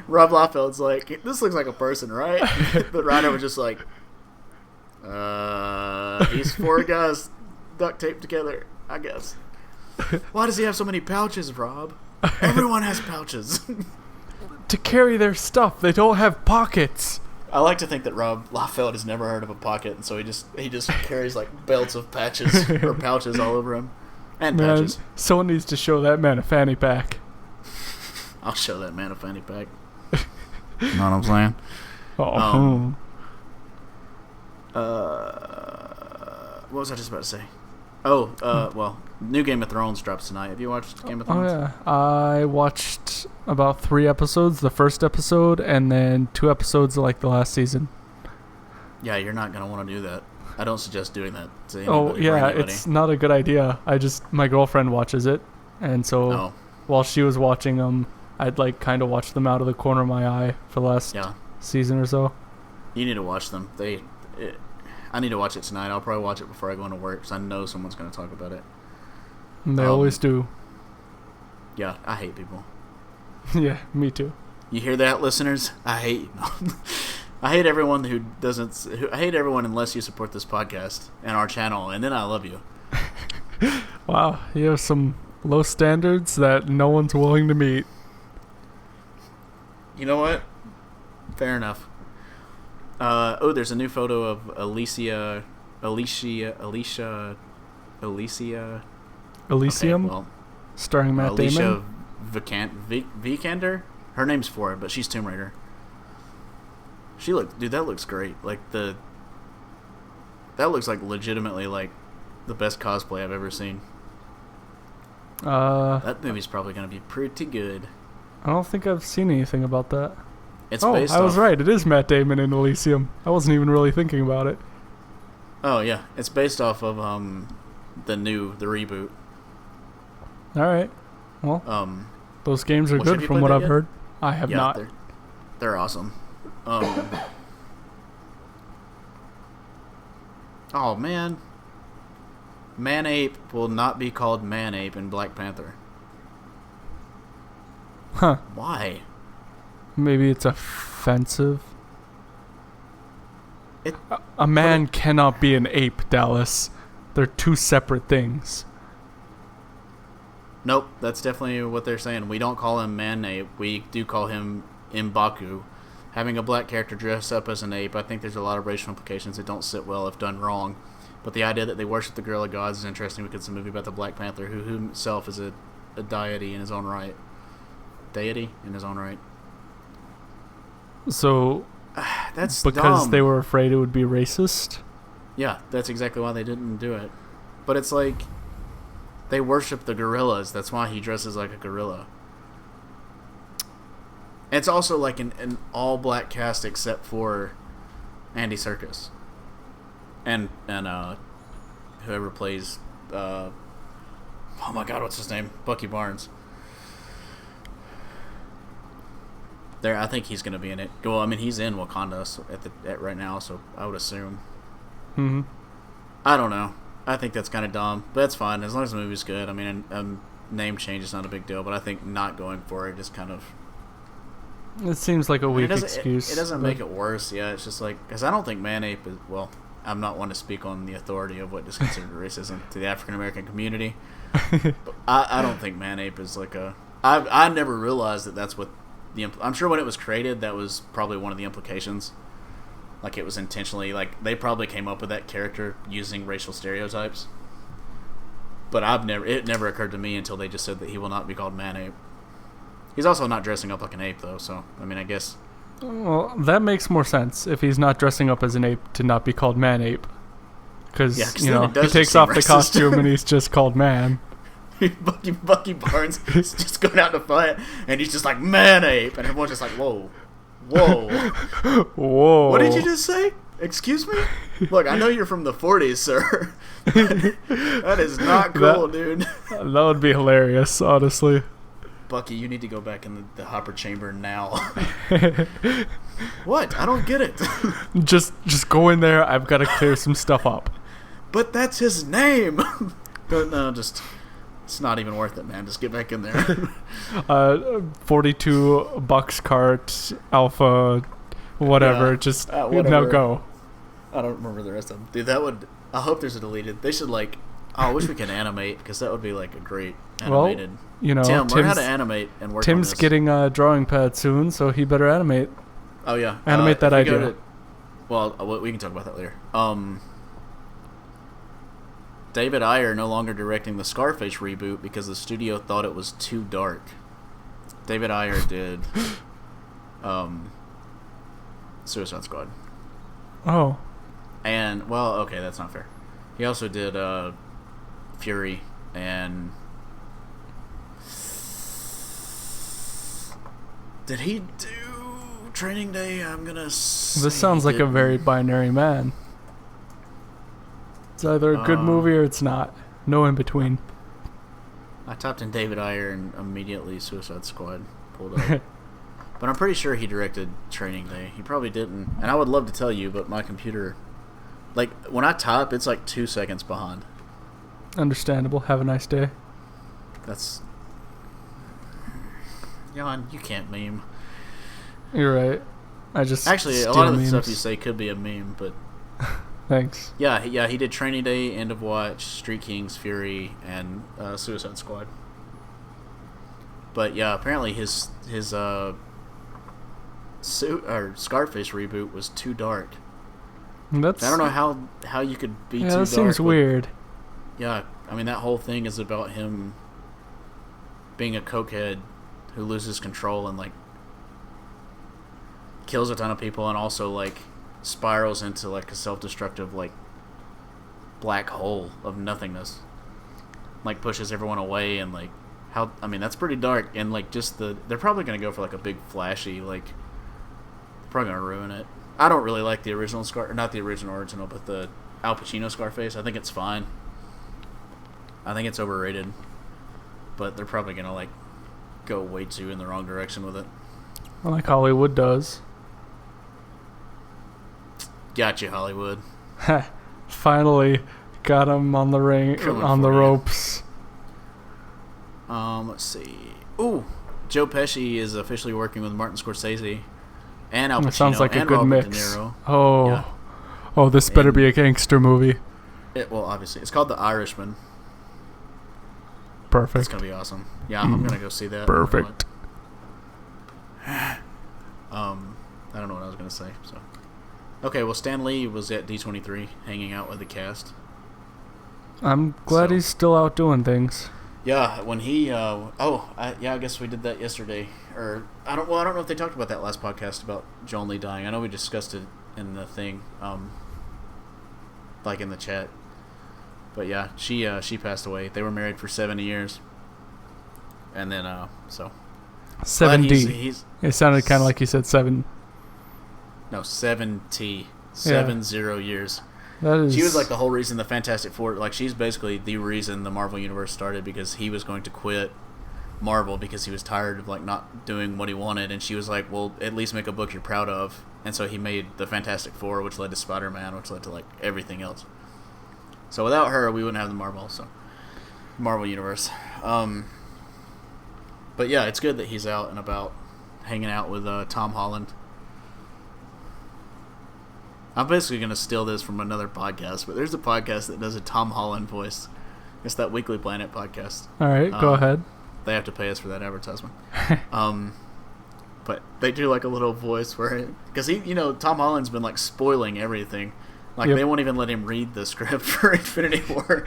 Rob Liefeld's like, this looks like a person, right? But Rhino was just like, these 4 guys duct taped together, I guess. Why does he have so many pouches, Rob? Everyone has pouches. To carry their stuff, they don't have pockets. I like to think that Rob Liefeld has never heard of a pocket, and so he just carries like belts of patches or pouches all over him, and patches. Someone needs to show that man a fanny pack. I'll show that man a fanny pack. You know what I'm saying? What was I just about to say? Well, new Game of Thrones drops tonight. Have you watched Game of Thrones? Oh yeah, I watched about 3 episodes, the first episode, and then 2 episodes of like the last season. Yeah, you're not gonna want to do that. I don't suggest doing that to anybody. It's not a good idea. My girlfriend watches it, and so while she was watching them, I'd like kind of watch them out of the corner of my eye for the last season or so. You need to watch them. I need to watch it tonight. I'll probably watch it before I go into work because I know someone's going to talk about it. And they always do. Yeah, I hate people. Yeah, me too. You hear that, listeners? I hate you. I hate everyone I hate everyone unless you support this podcast and our channel, and then I love you. Wow, you have some low standards that no one's willing to meet. You know what? Fair enough. There's a new photo of Elysium. Okay, starring Matt Damon. Vikander. Her name's for it, but she's Tomb Raider. That looks great. That looks like legitimately like the best cosplay I've ever seen. That movie's probably gonna be pretty good. I don't think I've seen anything about that. I was right. It is Matt Damon in Elysium. I wasn't even really thinking about it. Oh yeah, it's based off of the reboot. All right. Well, those games are good from what I've heard. I have not. They're awesome. Oh man, Man-Ape will not be called Man-Ape in Black Panther. Huh? Why? Maybe it's offensive. A man cannot be an ape, Dallas. They're 2 separate things. Nope, that's definitely what they're saying. We don't call him Man-Ape. We do call him M'Baku. Having a black character dress up as an ape, I think there's a lot of racial implications that don't sit well if done wrong. But the idea that they worship the gorilla gods is interesting because it's a movie about the Black Panther, who himself is a deity in his own right. So, that's because dumb. They were afraid it would be racist? Yeah, that's exactly why they didn't do it. But it's like, they worship the gorillas. That's why he dresses like a gorilla. It's also like an all-black cast except for Andy Serkis, and whoever plays oh my god, what's his name? Bucky Barnes. There, I think he's going to be in it. Well, I mean, he's in Wakanda at right now, so I would assume. Mm-hmm. I don't know. I think that's kind of dumb, but that's fine as long as the movie's good. I mean, name change is not a big deal, but I think not going for it is kind of. It seems like a weak excuse. It doesn't make it worse. Yeah, it's just like because I don't think man-ape is well. I'm not one to speak on the authority of what is considered racism to the African American community. But I don't think man-ape is like a. I never realized that that's what the. I'm sure when it was created, that was probably one of the implications. Like it was intentionally like they probably came up with that character using racial stereotypes. But it never occurred to me until they just said that he will not be called man-ape. He's also not dressing up like an ape though, so I mean I guess. Well, that makes more sense if he's not dressing up as an ape to not be called man-ape. Because, he takes off the costume and he's just called man. Bucky Barnes is just going out to fight, and he's just like, man-ape, and everyone's just like, whoa. Whoa. What did you just say? Excuse me? Look, I know you're from the 40s, sir. That is not cool, dude. That would be hilarious, honestly. Bucky, you need to go back in the Hopper chamber now. What? I don't get it. Just go in there. I've got to clear some stuff up. But that's his name. No, it's not even worth it, man. Just get back in there. 42 box cart alpha, whatever. Yeah, just whatever. Now go. I don't remember the rest of them, dude. I hope there's a deleted. They should I wish we could animate because that would be like a great animated. Well, Tim, learn how to animate and work. Tim's on this. getting a drawing pad soon, so he better animate. Oh yeah, animate that idea. We can talk about that later. David Ayer no longer directing the Scarface reboot because the studio thought it was too dark. David Ayer did Suicide Squad. Oh. And, okay, that's not fair. He also did Fury and... Did he do Training Day? I'm gonna say this sounds like a very binary man. It's either a good movie or it's not. No in between. I typed in David Ayer and immediately Suicide Squad pulled up. But I'm pretty sure he directed Training Day. He probably didn't. And I would love to tell you, but my computer... Like, when I type, it's like 2 seconds behind. Understandable. Have a nice day. That's... Jan, you can't meme. You're right. Actually, a lot of the stuff you say could be a meme, but... Thanks. Yeah, he did Training Day, End of Watch, Street Kings, Fury, and Suicide Squad. But yeah, apparently his Scarface reboot was too dark. I don't know how you could be too dark. That seems weird. Yeah, I mean that whole thing is about him being a cokehead who loses control and like kills a ton of people and also like spirals into like a self-destructive like black hole of nothingness. Like pushes everyone away and like that's pretty dark and like just they're probably gonna go for like a big flashy like probably gonna ruin it. I don't really like the original not the original, but the Al Pacino Scarface. I think it's fine. I think it's overrated, but they're probably gonna like go way too in the wrong direction with it. Like Hollywood does. Gotcha, Hollywood. Finally got him on the ropes. Let's see. Ooh, Joe Pesci is officially working with Martin Scorsese and Al Pacino. That sounds like a good Robert mix. De Niro. Oh, yeah. Oh, this better be a gangster movie. Obviously, it's called The Irishman. Perfect. It's gonna be awesome. Yeah, I'm gonna go see that. Perfect. I don't know what I was gonna say. So, okay. Well, Stan Lee was at D23 hanging out with the cast. I'm glad he's still out doing things. Yeah, when he I guess we did that yesterday. Or I don't know if they talked about that last podcast about Joan Lee dying. I know we discussed it in the thing, like in the chat. But yeah, she passed away. They were married for 70 years. And then 70. It sounded kind of like you said 7. No, 70. 0 years. That is... She was like the whole reason the Fantastic Four, like she's basically the reason the Marvel Universe started, because he was going to quit Marvel because he was tired of like not doing what he wanted, and she was like, well, at least make a book you're proud of. And so he made the Fantastic Four, which led to Spider-Man, which led to like everything else. So without her, we wouldn't have the Marvel Universe. But yeah, it's good that he's out and about hanging out with Tom Holland. I'm basically going to steal this from another podcast, but there's a podcast that does a Tom Holland voice. It's that Weekly Planet podcast. All right, go ahead. They have to pay us for that advertisement. But they do like a little voice where, because Tom Holland's been like spoiling everything. Like They won't even let him read the script for Infinity War.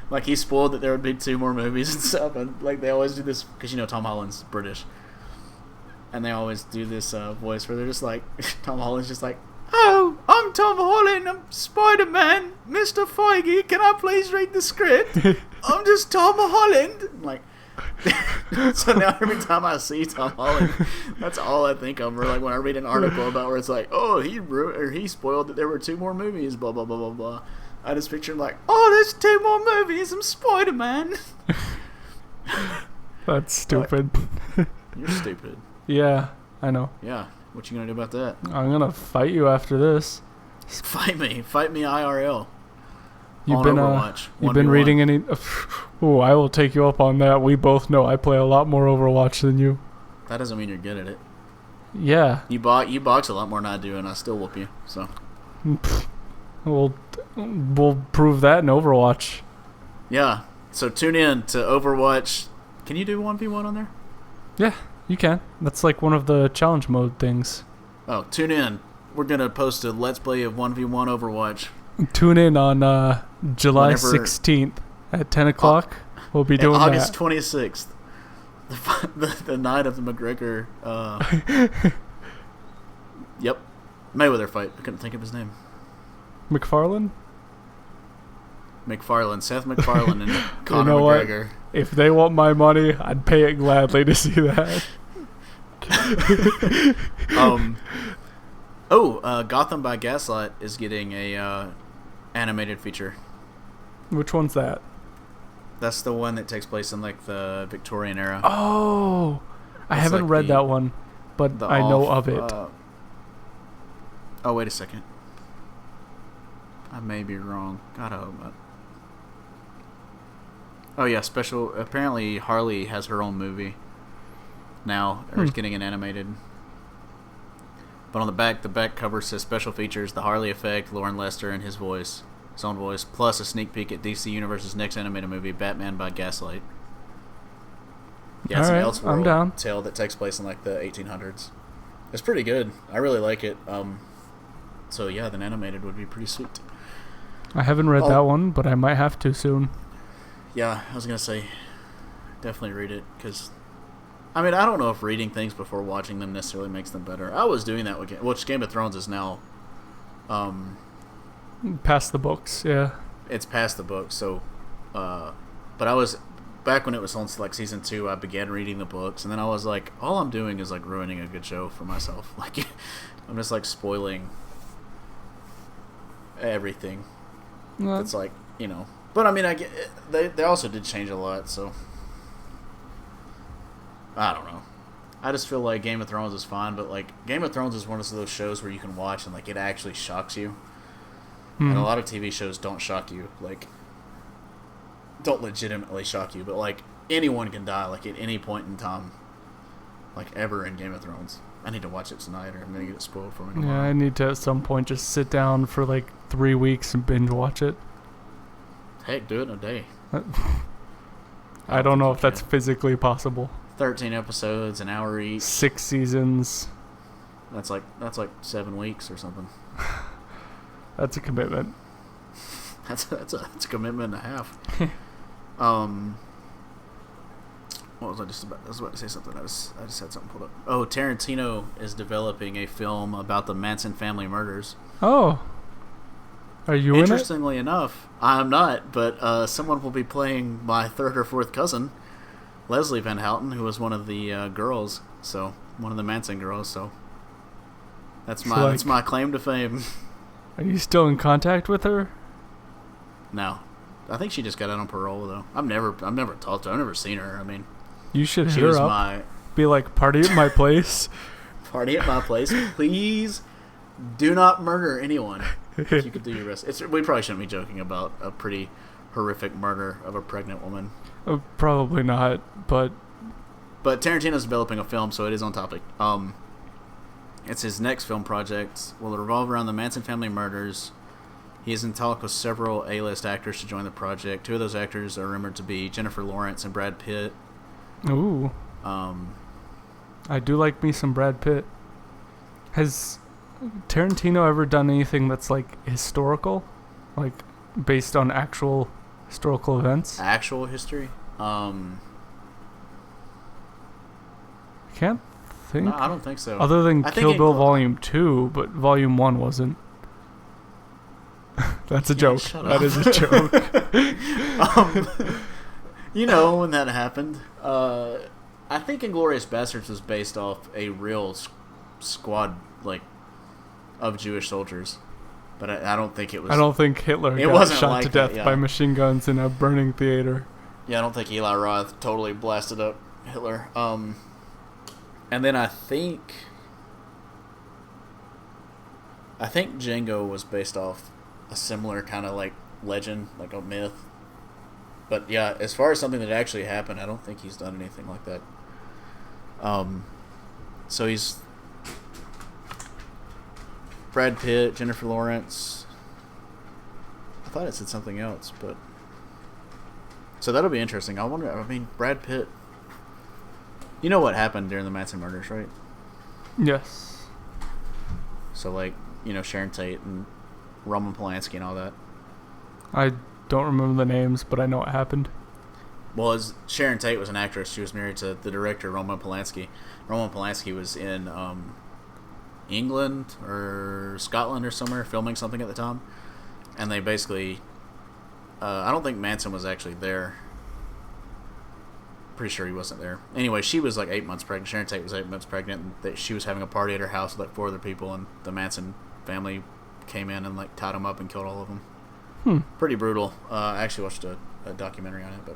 Like he spoiled that there would be 2 more movies and stuff, and like they always do this because Tom Holland's British, and they always do this voice where they're just like Tom Holland's just like, "Oh, I'm Tom Holland. I'm Spider-Man. Mr. Feige, can I please read the script? I'm just Tom Holland." I'm like, so now every time I see Tom Holland, that's all I think of. Or like when I read an article about where it's like, "Oh, he spoiled that there were 2 more movies." Blah blah blah blah blah. I just picture him like, "Oh, there's 2 more movies. I'm Spider-Man." That's stupid. You're stupid. Yeah, I know. Yeah. What you gonna do about that? I'm gonna fight you after this. Fight me IRL. You've been reading any? Oh, I will take you up on that. We both know I play a lot more Overwatch than you. That doesn't mean you're good at it. Yeah. You box a lot more than I do, and I still whoop you. So. We'll prove that in Overwatch. Yeah. So tune in to Overwatch. Can you do 1v1 on there? Yeah, you can. That's like one of the challenge mode things. Oh, tune in. We're gonna post a Let's Play of 1v1 Overwatch. Tune in on July 16th at 10 o'clock. We'll be doing August that. 26th. The night of the McGregor. Yep. Mayweather fight. I couldn't think of his name. McFarlane? Seth MacFarlane and Conor McGregor. What? If they want my money, I'd pay it gladly to see that. Gotham by Gaslight is getting a animated feature. Which one's that? That's the one that takes place in like the Victorian era. Oh, I haven't read that one, but I know of it. Oh, wait a second. I may be wrong. God, I hope not. Oh yeah, special. Apparently, Harley has her own movie now, or is getting an animated. But on the back cover says special features: the Harley effect, Lauren Lester and his own voice, plus a sneak peek at DC Universe's next animated movie, Batman by Gaslight. Yeah, it's an Elseworld tale that takes place in like the 1800s. It's pretty good. I really like it. So yeah, the animated would be pretty sweet. I haven't read that one, but I might have to soon. Yeah, I was gonna say, definitely read it, because, I mean, I don't know if reading things before watching them necessarily makes them better. I was doing that with Game of Thrones is now, past the books, yeah. It's past the books, so, but I was, back when it was on like season 2, I began reading the books, and then I was like, all I'm doing is like ruining a good show for myself. Like, I'm just like spoiling everything. It's like, but I mean, they also did change a lot, so I don't know. I just feel like Game of Thrones is fine, but like Game of Thrones is one of those shows where you can watch and like it actually shocks you. And a lot of TV shows don't shock you, like don't legitimately shock you, but like anyone can die like at any point in time, like ever in Game of Thrones. I need to watch it tonight, or I'm gonna get it spoiled for me. Yeah, I need to at some point just sit down for like 3 weeks and binge watch it. Heck, do it in a day. I don't know if that's physically possible. 13 episodes, an hour each. 6 seasons. That's like 7 weeks or something. That's a commitment. That's a commitment and a half. What was I just about? I was about to say something. I just had something pulled up. Oh, Tarantino is developing a film about the Manson family murders. Oh. Are you in it? Interestingly enough, I'm not, but someone will be playing my 3rd or 4th cousin, Leslie Van Houten, who was one of the girls, so one of the Manson girls. So that's my claim to fame. Are you still in contact with her? No. I think she just got out on parole, though. I've never talked to her. I've never seen her. I mean, you should hit her up. Be like, party at my place. Party at my place. Please do not murder anyone. You could do your best. We probably shouldn't be joking about a pretty horrific murder of a pregnant woman. Probably not, but Tarantino's developing a film, so it is on topic. It's his next film project. Will revolve around the Manson family murders. He is in talk with several A-list actors to join the project. 2 of those actors are rumored to be Jennifer Lawrence and Brad Pitt. Ooh. I do like me some Brad Pitt. Has Tarantino ever done anything that's like historical? Like based on actual historical events? Actual history? Can't think. No, I don't think so. Other than Kill Bill Volume 2, but Volume 1 wasn't. That's a joke. That is a joke. You know when that happened. I think Inglourious Basterds was based off a real squad of Jewish soldiers, but I don't think it was. I don't think Hitler got shot to death by machine guns in a burning theater. Yeah, I don't think Eli Roth totally blasted up Hitler. And then I think Django was based off a similar kind of legend, like a myth. But yeah, as far as something that actually happened, I don't think he's done anything like that. So he's Brad Pitt, Jennifer Lawrence. I thought it said something else, but so that'll be interesting. I wonder. I mean, Brad Pitt. You know what happened during the Manson murders, right? Yes. So Sharon Tate and Roman Polanski and all that. I don't remember the names, but I know what happened. Well, Sharon Tate was an actress. She was married to the director, Roman Polanski. Roman Polanski was in England or Scotland or somewhere filming something at the time. And they basically... I don't think Manson was actually there. Pretty sure he wasn't there. Anyway, she was 8 months pregnant. Sharon Tate was 8 months pregnant. And she was having a party at her house with 4 other people. And the Manson family came in and tied them up and killed all of them. Pretty brutal. I actually watched a documentary on it, but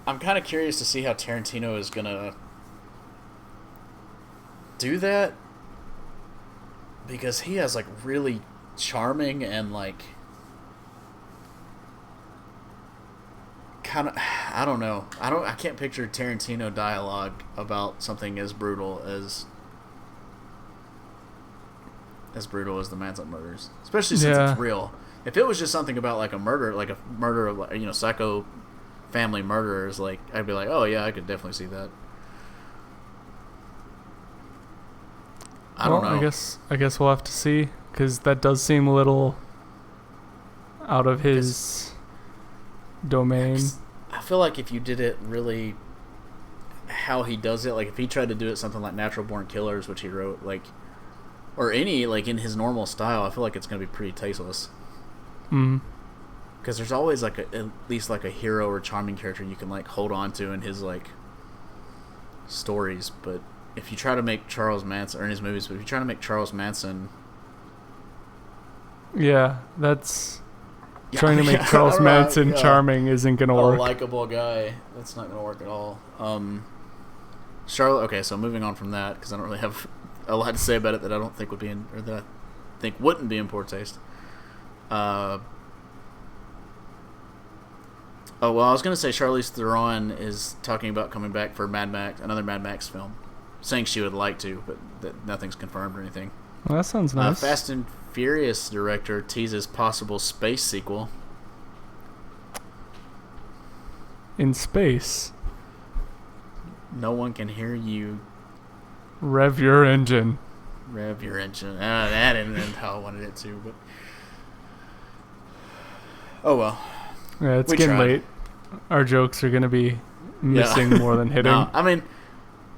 I'm kind of curious to see how Tarantino is gonna do that, because he has really charming and kind of, I don't know. I can't picture Tarantino dialogue about something as brutal as the Manson murders, especially since it's real. If it was just something about a murder of psycho family murderers, I'd be oh yeah, I could definitely see that. I don't know. I guess we'll have to see, because that does seem a little out of his domain. I feel like if you did it really how he does it, if he tried to do it something like Natural Born Killers, which he wrote, or any in his normal style, I feel like it's going to be pretty tasteless. Because there's always at least a hero or charming character you can hold on to in his stories. But if you try to make Charles Manson, or in his movies, but if you try to make Charles Manson, that's trying to make Charles Manson charming isn't gonna work. A likable guy, that's not gonna work at all. Charlotte. Okay, so moving on from that, because I don't really have a lot to say about it that I don't think would be in, or that I think wouldn't be in poor taste. I was going to say Charlize Theron is talking about coming back for another Mad Max film, saying she would like to, but that nothing's confirmed or anything. Well, that sounds nice. Fast and Furious director teases possible space sequel. In space? No one can hear you. Rev your engine. Rev your engine. That didn't end how I wanted it to, but... Oh well. Yeah, it's getting late. Our jokes are going to be missing more than hitting. No, I mean,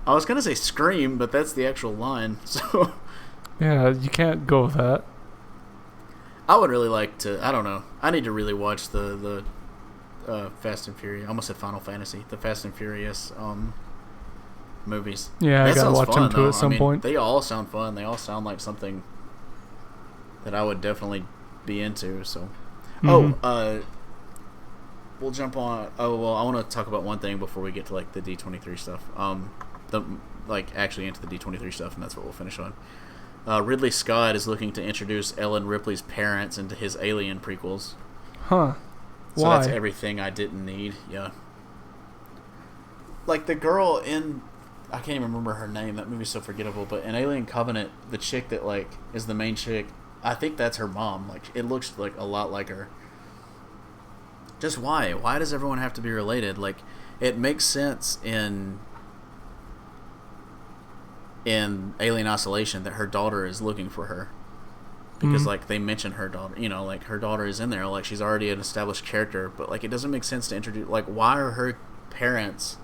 I was going to say scream, but that's the actual line, so... Yeah, you can't go with that. I would really like to... I don't know. I need to really watch the Fast and Furious... I almost said Final Fantasy. The Fast and Furious movies. Yeah, I got to watch them too at some point. They all sound fun. They all sound like something that I would definitely be into. So, Mm-hmm. We'll jump on. Oh well, I want to talk about one thing before we get to like the D23 stuff. Actually into the D23 stuff, and that's what we'll finish on. Ridley Scott is looking to introduce Ellen Ripley's parents into his Alien prequels. Huh. So Why? that's everything I didn't need. Yeah. Like the girl in, I can't even remember her name. That movie's so forgettable. But in Alien Covenant, the chick that like is the main chick, I think that's her mom. Like it looks like a lot like her. Just why? Why does everyone have to be related? Like it makes sense in Alien Isolation that her daughter is looking for her. Because like they mention her daughter, you know, like her daughter is in there, like she's already an established character, but like it doesn't make sense to introduce, like why are her parents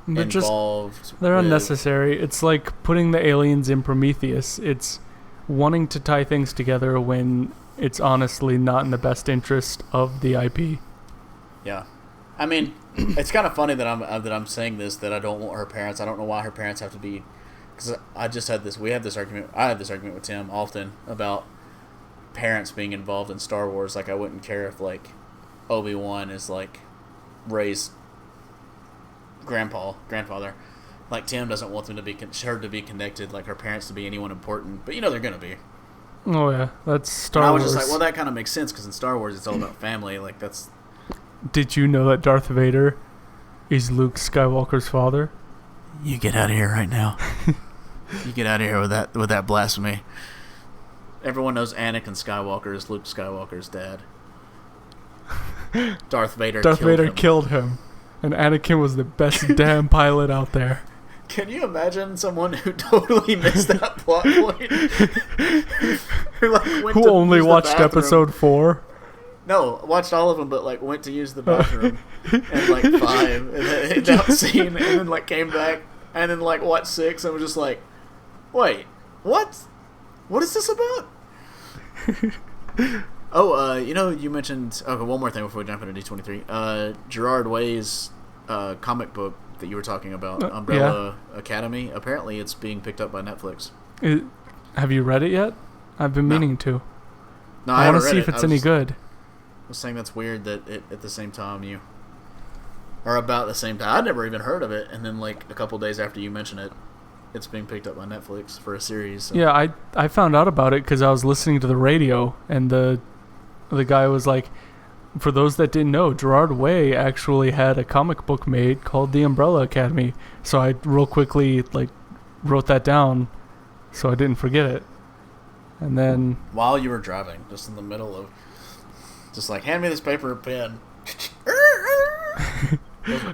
involved? They're unnecessary. It's like putting the aliens in Prometheus. It's wanting to tie things together when it's honestly not in the best interest of the IP. Yeah, I mean, it's kind of funny that I'm saying this, that I don't want her parents. I don't know why her parents have to be. Because I just had this. I have this argument with Tim often about parents being involved in Star Wars. Like I wouldn't care if like Obi-Wan is like Rey's grandfather. Like Tim doesn't want them to be her to be connected, like her parents to be anyone important. But you know they're gonna be. Oh yeah, that's Star and Wars. I was just like, well, that kind of makes sense because in Star Wars it's all about family. Like that's. Did you know that Darth Vader is Luke Skywalker's father? You get out of here right now. You get out of here with that blasphemy. Everyone knows Anakin Skywalker is Luke Skywalker's dad. Darth Vader killed him. And Anakin was the best damn pilot out there. Can you imagine someone who totally missed that plot point? Who only watched episode 4? No, watched all of them, but like went to use the bathroom and like 5, and then hit that scene, and then like came back, and then like watched 6, and was just like, wait, what? What is this about? You mentioned. Okay, one more thing before we jump into D23. Gerard Way's comic book that you were talking about, Umbrella Academy. Apparently, it's being picked up by Netflix. Have you read it yet? I've been meaning to. No, I want to see if it's any good. I was saying that's weird that at the same time you are about the same time. I'd never even heard of it, and then like a couple days after you mention it, it's being picked up by Netflix for a series. So. Yeah, I found out about it because I was listening to the radio, and the guy was like, for those that didn't know, Gerard Way actually had a comic book made called The Umbrella Academy. So I real quickly like wrote that down so I didn't forget it. And then while you were driving, just in the middle of, just like, hand me this paper and pen.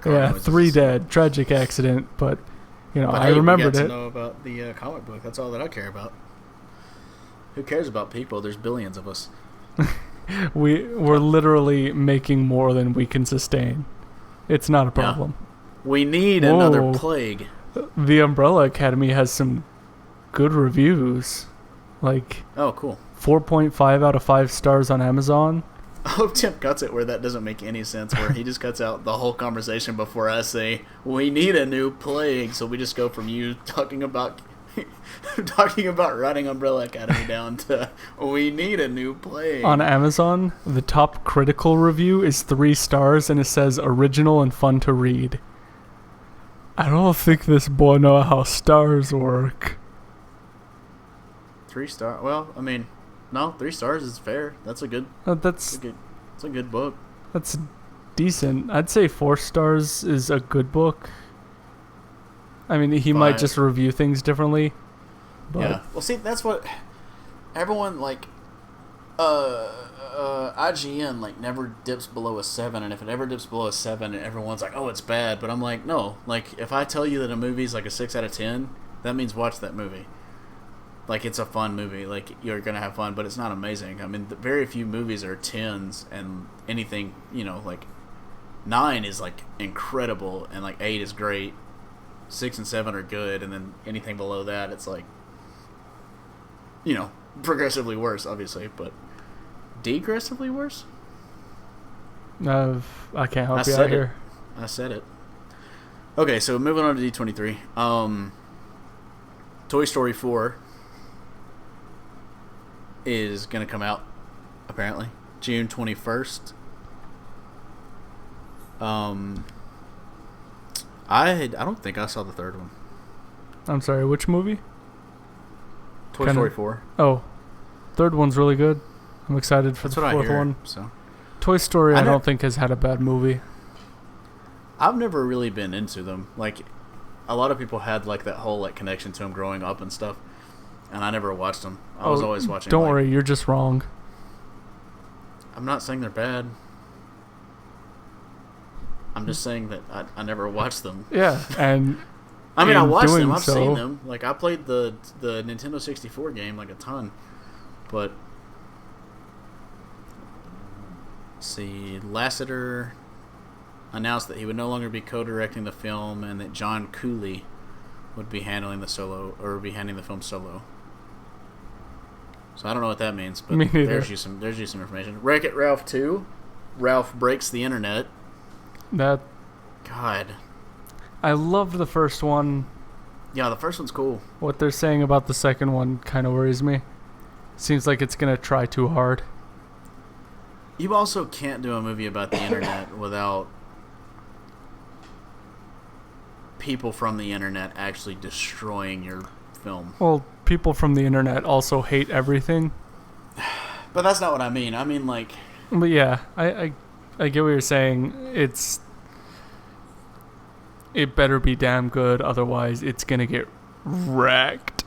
Yeah, 3 dead, tragic accident, but you know, but I remembered it. To know about the comic book. That's all that I care about. Who cares about people? There's billions of us. We're literally making more than we can sustain. It's not a problem. Yeah. We need another plague. The Umbrella Academy has some good reviews. Like, oh, cool. 4.5 out of 5 stars on Amazon. I hope Tim cuts it where that doesn't make any sense, where he just cuts out the whole conversation before I say, we need a new plague. So we just go from you talking about writing Umbrella Academy down to, we need a new plague. On Amazon, the top critical review is 3 stars, and it says original and fun to read. I don't think this boy know how stars work. 3 star? Well, I mean, no, 3 stars is fair. That's a good. It's a good book. That's decent. I'd say 4 stars is a good book. I mean, he might just review things differently. But yeah. Well, see, that's what everyone like. IGN like never dips below a 7, and if it ever dips below a 7, everyone's like, "Oh, it's bad." But I'm like, no. Like, if I tell you that a movie's like a 6 out of 10, that means watch that movie. Like, it's a fun movie. Like, you're gonna have fun, but it's not amazing. I mean, very few movies are 10s, and anything, like 9 is like incredible, and like 8 is great. 6 and 7 are good, and then anything below that, it's like, progressively worse, obviously, but degressively worse? I can't help you out here. I said it. Okay, so moving on to D23. Toy Story 4 is going to come out, apparently, June 21st. I don't think I saw the third one. I'm sorry, which movie? Toy Story 4. Oh, third one's really good. I'm excited for the fourth one. So. Toy Story, I don't think has had a bad movie. I've never really been into them. Like, a lot of people had like that whole like connection to them growing up and stuff, and I never watched them. I was always watching. Don't worry, you're just wrong. I'm not saying they're bad. I'm just saying that I never watched them. Yeah, and I mean, I watched them. I've seen them. Like, I played the Nintendo 64 game like a ton, but let's see, Lasseter announced that he would no longer be co-directing the film, and that John Cooley would be handling the film solo. So I don't know what that means, but there's you some information. Wreck-It Ralph 2. Ralph breaks the internet. God. I loved the first one. Yeah, the first one's cool. What they're saying about the second one kind of worries me. Seems like it's going to try too hard. You also can't do a movie about the internet without people from the internet actually destroying your film. Well, people from the internet also hate everything. But that's not what I mean. I mean, like... But yeah, I get what you're saying. It better be damn good, otherwise it's gonna get wrecked.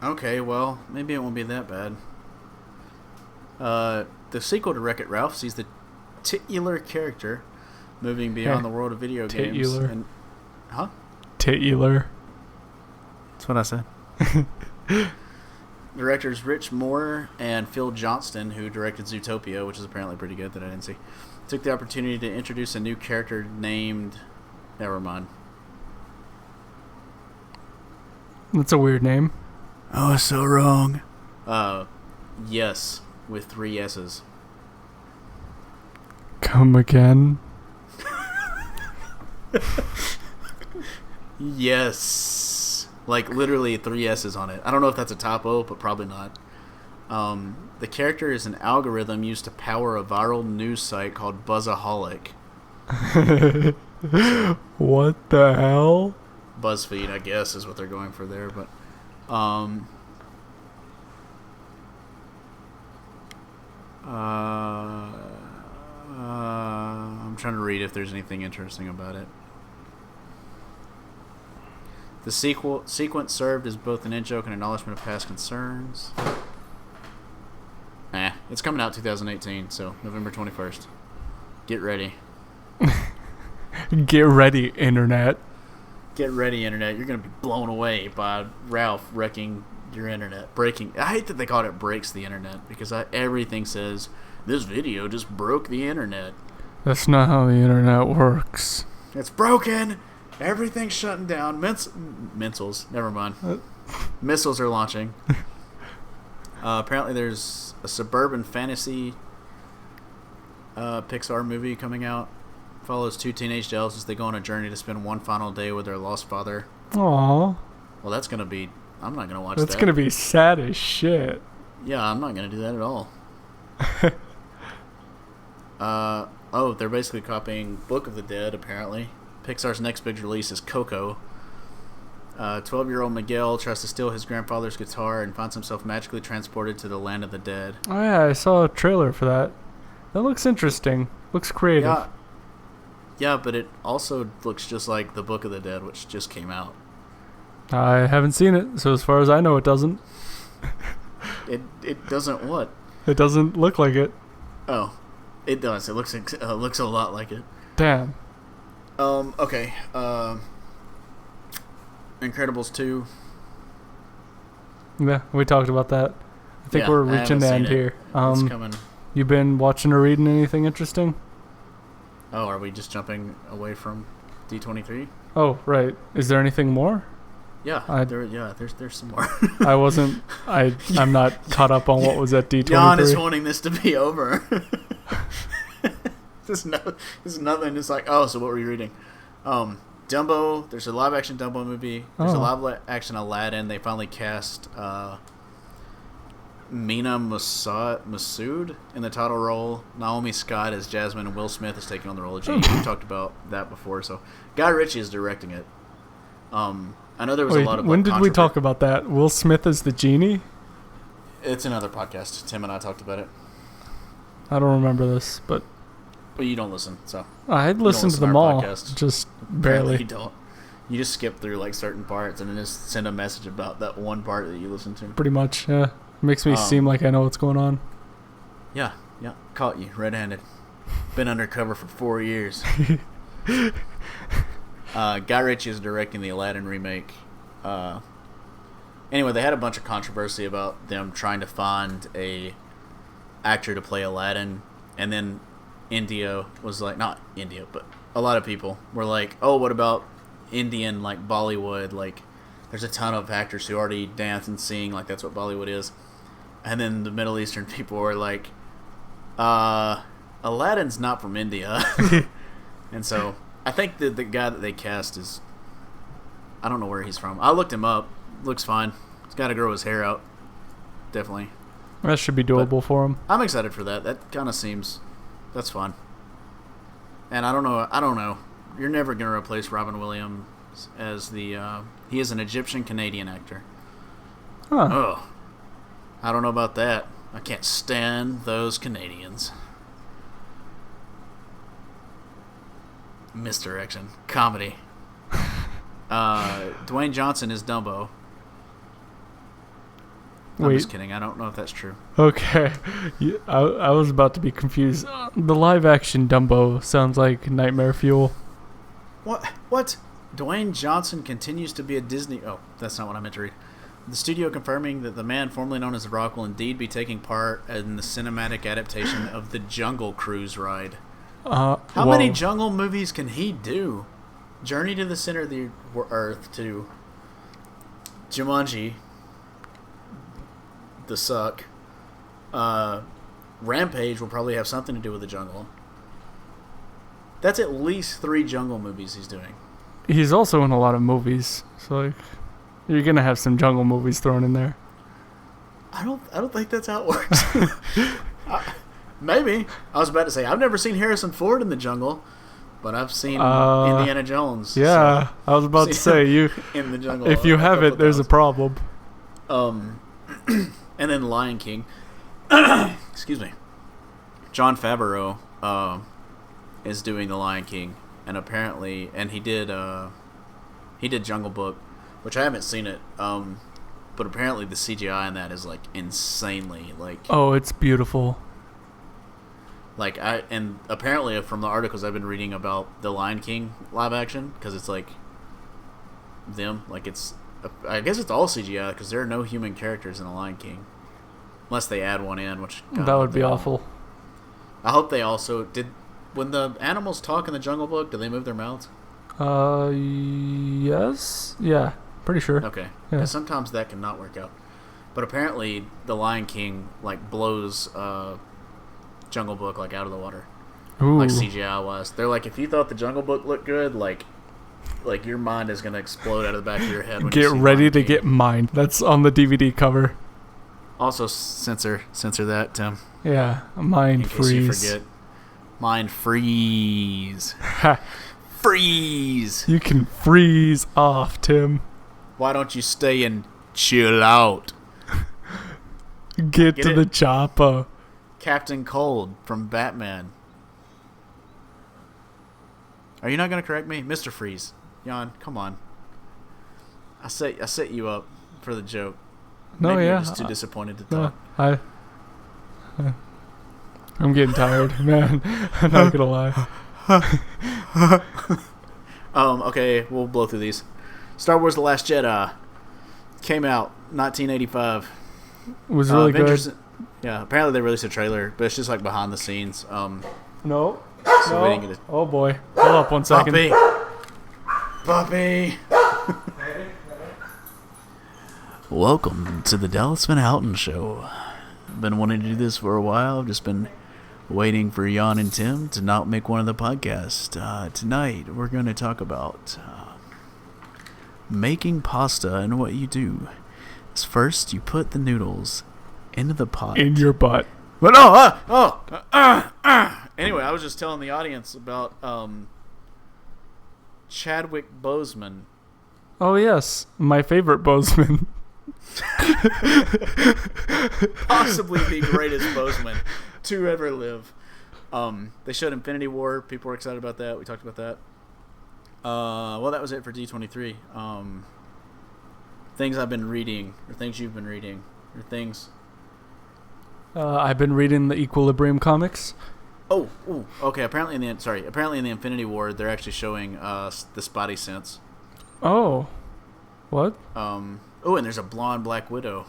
Okay, well, maybe it won't be that bad. The sequel to Wreck-It Ralph sees the titular character moving beyond the world of video games. And, huh? Titular. That's what I said. Directors Rich Moore and Phil Johnston, who directed Zootopia, which is apparently pretty good that I didn't see, took the opportunity to introduce a new character named... Never mind. That's a weird name. Oh, so wrong. Yes, with 3 S's. Come again? Yes. Like, literally 3 S's on it. I don't know if that's a typo, but probably not. The character is an algorithm used to power a viral news site called Buzzaholic. What the hell? BuzzFeed, I guess, is what they're going for there, but... I'm trying to read if there's anything interesting about it. The sequence served as both an in-joke and acknowledgement of past concerns. It's coming out 2018, so November 21st. Get ready. Get ready, Internet. Get ready, Internet. You're going to be blown away by Ralph wrecking your Internet. Breaking. I hate that they call it breaks the Internet, because everything says, this video just broke the Internet. That's not how the Internet works. It's broken! Everything's shutting down. Missiles. Never mind. Missiles are launching. Apparently there's a suburban fantasy Pixar movie coming out. Follows 2 teenage elves as they go on a journey to spend one final day with their lost father. Aww. Well, that's going to be... I'm not going to watch that. That's going to be sad as shit. Yeah, I'm not going to do that at all. They're basically copying Book of the Dead, apparently. Pixar's next big release is Coco. 12-year-old Miguel tries to steal his grandfather's guitar and finds himself magically transported to the land of the dead. Oh yeah, I saw a trailer for that. That looks interesting. Looks creative. Yeah, but it also looks just like the Book of the Dead, which just came out. I haven't seen it, so as far as I know, it doesn't. It doesn't what? It doesn't look like it. Oh, it does. It looks a lot like it. Damn. Okay. Incredibles 2. Yeah, we talked about that. I think we're reaching the end here. It's coming. You been watching or reading anything interesting? Oh, are we just jumping away from D23? Oh, right. Is there anything more? Yeah, there's some more. I'm not caught up on what was at D23. Jan is wanting this to be over. There's nothing. It's like, oh, so what were you reading? Dumbo. There's a live action Dumbo movie. There's a live action Aladdin. They finally cast Mina Masood in the title role. Naomi Scott as Jasmine, and Will Smith is taking on the role of Genie. We've talked about that before. So Guy Ritchie is directing it. I know there was a lot of. When did we talk about that? Will Smith as the Genie? It's another podcast. Tim and I talked about it. I don't remember this, but you don't listen, so I'd listen to them all, podcast. Just barely. You don't. You just skip through like certain parts and then just send a message about that one part that you listen to. Pretty much, yeah. Makes me seem like I know what's going on. Yeah. Caught you red-handed. Been undercover for 4 years. Guy Ritchie is directing the Aladdin remake. Anyway, they had a bunch of controversy about them trying to find a actor to play Aladdin, and then India was like, not India, but a lot of people were like, oh, what about Indian, like Bollywood? Like, there's a ton of actors who already dance and sing, like that's what Bollywood is. And then the Middle Eastern people were like, Aladdin's not from India. And so I think the guy that they cast is, I don't know where he's from. I looked him up. Looks fine. He's got to grow his hair out. Definitely. That should be doable for him. I'm excited for that. That kind of seems, that's fun. And I don't know. You're never going to replace Robin Williams as the, he is an Egyptian Canadian actor. Huh. Oh, I don't know about that. I can't stand those Canadians. Misdirection. Comedy. Dwayne Johnson is Dumbo. I'm just kidding. I don't know if that's true. Okay. I was about to be confused. The live-action Dumbo sounds like nightmare fuel. What? Dwayne Johnson continues to be a Disney... Oh, that's not what I meant to read. The studio confirming that the man formerly known as The Rock will indeed be taking part in the cinematic adaptation of the Jungle Cruise ride. How many jungle movies can he do? Journey to the Center of the Earth to Jumanji, The Suck. Rampage will probably have something to do with the jungle. That's at least 3 jungle movies he's doing. He's also in a lot of movies, so like, you're gonna have some jungle movies thrown in there. I don't think that's how it works. Maybe. I was about to say I've never seen Harrison Ford in the jungle, but I've seen Indiana Jones. Yeah, so I was about to say you in the jungle. If you have it, there's a problem. And then Lion King. Excuse me. Jon Favreau is doing the Lion King, and apparently, and he did Jungle Book, which I haven't seen it. But apparently the CGI in that is like insanely like. Oh, it's beautiful. Like and apparently from the articles I've been reading about the Lion King live action, because it's like them, like it's, I guess it's all CGI because there are no human characters in the Lion King, unless they add one in, which that would be awful. I hope they also did. When the animals talk in the Jungle Book, do they move their mouths? Yes. Yeah, pretty sure. Okay. Yeah. Sometimes that can not work out, but apparently the Lion King like blows Jungle Book like out of the water. Ooh. Like CGI wise. They're like, if you thought the Jungle Book looked good, like your mind is gonna explode out of the back of your head when get you see ready Lion to King. get mined. That's on the DVD cover. Also censor that, Tim. Yeah, mind freeze. In case you forget. Mind freeze. Freeze. You can freeze off, Tim. Why don't you stay and chill out? Get to the chopper. Captain Cold from Batman. Are you not going to correct me? Mr. Freeze. Jan, come on. I set you up for the joke. No, Maybe yeah. you're just too disappointed to talk. I'm getting tired, man. I'm not going to lie. Okay, we'll blow through these. Star Wars The Last Jedi came out 1985. It was really Avengers, good. Yeah, apparently they released a trailer, but it's just like behind the scenes. No. So no. we didn't get it. Oh boy. Hold up 1 second. Puppy. Welcome to the Dallas Van Houten Show. I've been wanting to do this for a while. I've just been waiting for Jan and Tim to not make one of the podcasts. Tonight we're going to talk about making pasta, and what you do is first you put the noodles into the pot. In your butt. But no, anyway, I was just telling the audience about Chadwick Boseman. Oh yes, my favorite Boseman. Possibly the greatest Boseman to ever live. They showed Infinity War. People were excited about that. We talked about that. Well, that was it for D23. Things I've been reading, or things you've been reading, or things. I've been reading the Equilibrium comics. Oh, okay. Apparently in the Infinity War, they're actually showing the Spidey sense. Oh, what? And there's a blonde Black Widow.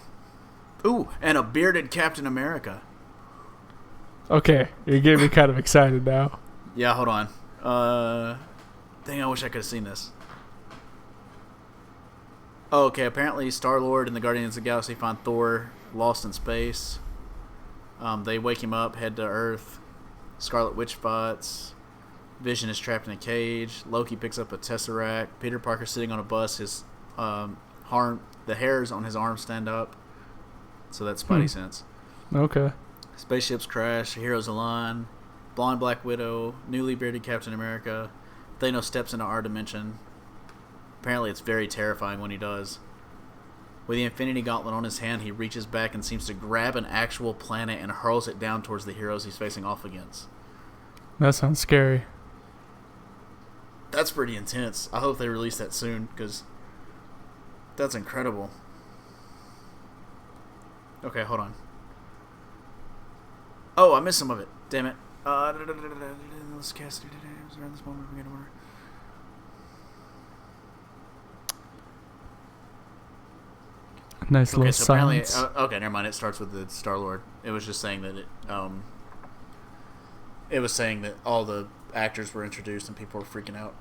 Ooh, and a bearded Captain America. Okay, you get me kind of excited now. Yeah, hold on. Dang, I wish I could have seen this. Oh, okay, apparently Star-Lord and the Guardians of the Galaxy find Thor lost in space. They wake him up, head to Earth. Scarlet Witch fights. Vision is trapped in a cage. Loki picks up a Tesseract. Peter Parker sitting on a bus. His the hairs on his arm stand up. So that's Spidey sense. Okay. Spaceships crash. Heroes align. Blonde Black Widow. Newly bearded Captain America. Thanos steps into our dimension. Apparently it's very terrifying when he does. With the Infinity Gauntlet on his hand, he reaches back and seems to grab an actual planet and hurls it down towards the heroes he's facing off against. That sounds scary. That's pretty intense. I hope they release that soon, because that's incredible. Okay, hold on. Oh, I missed some of it. Damn it. Let's cast it around this moment. We're gonna Nice little silence. Okay, never mind. It starts with the Star-Lord. It was just saying that it was saying that all the actors were introduced and people were freaking out.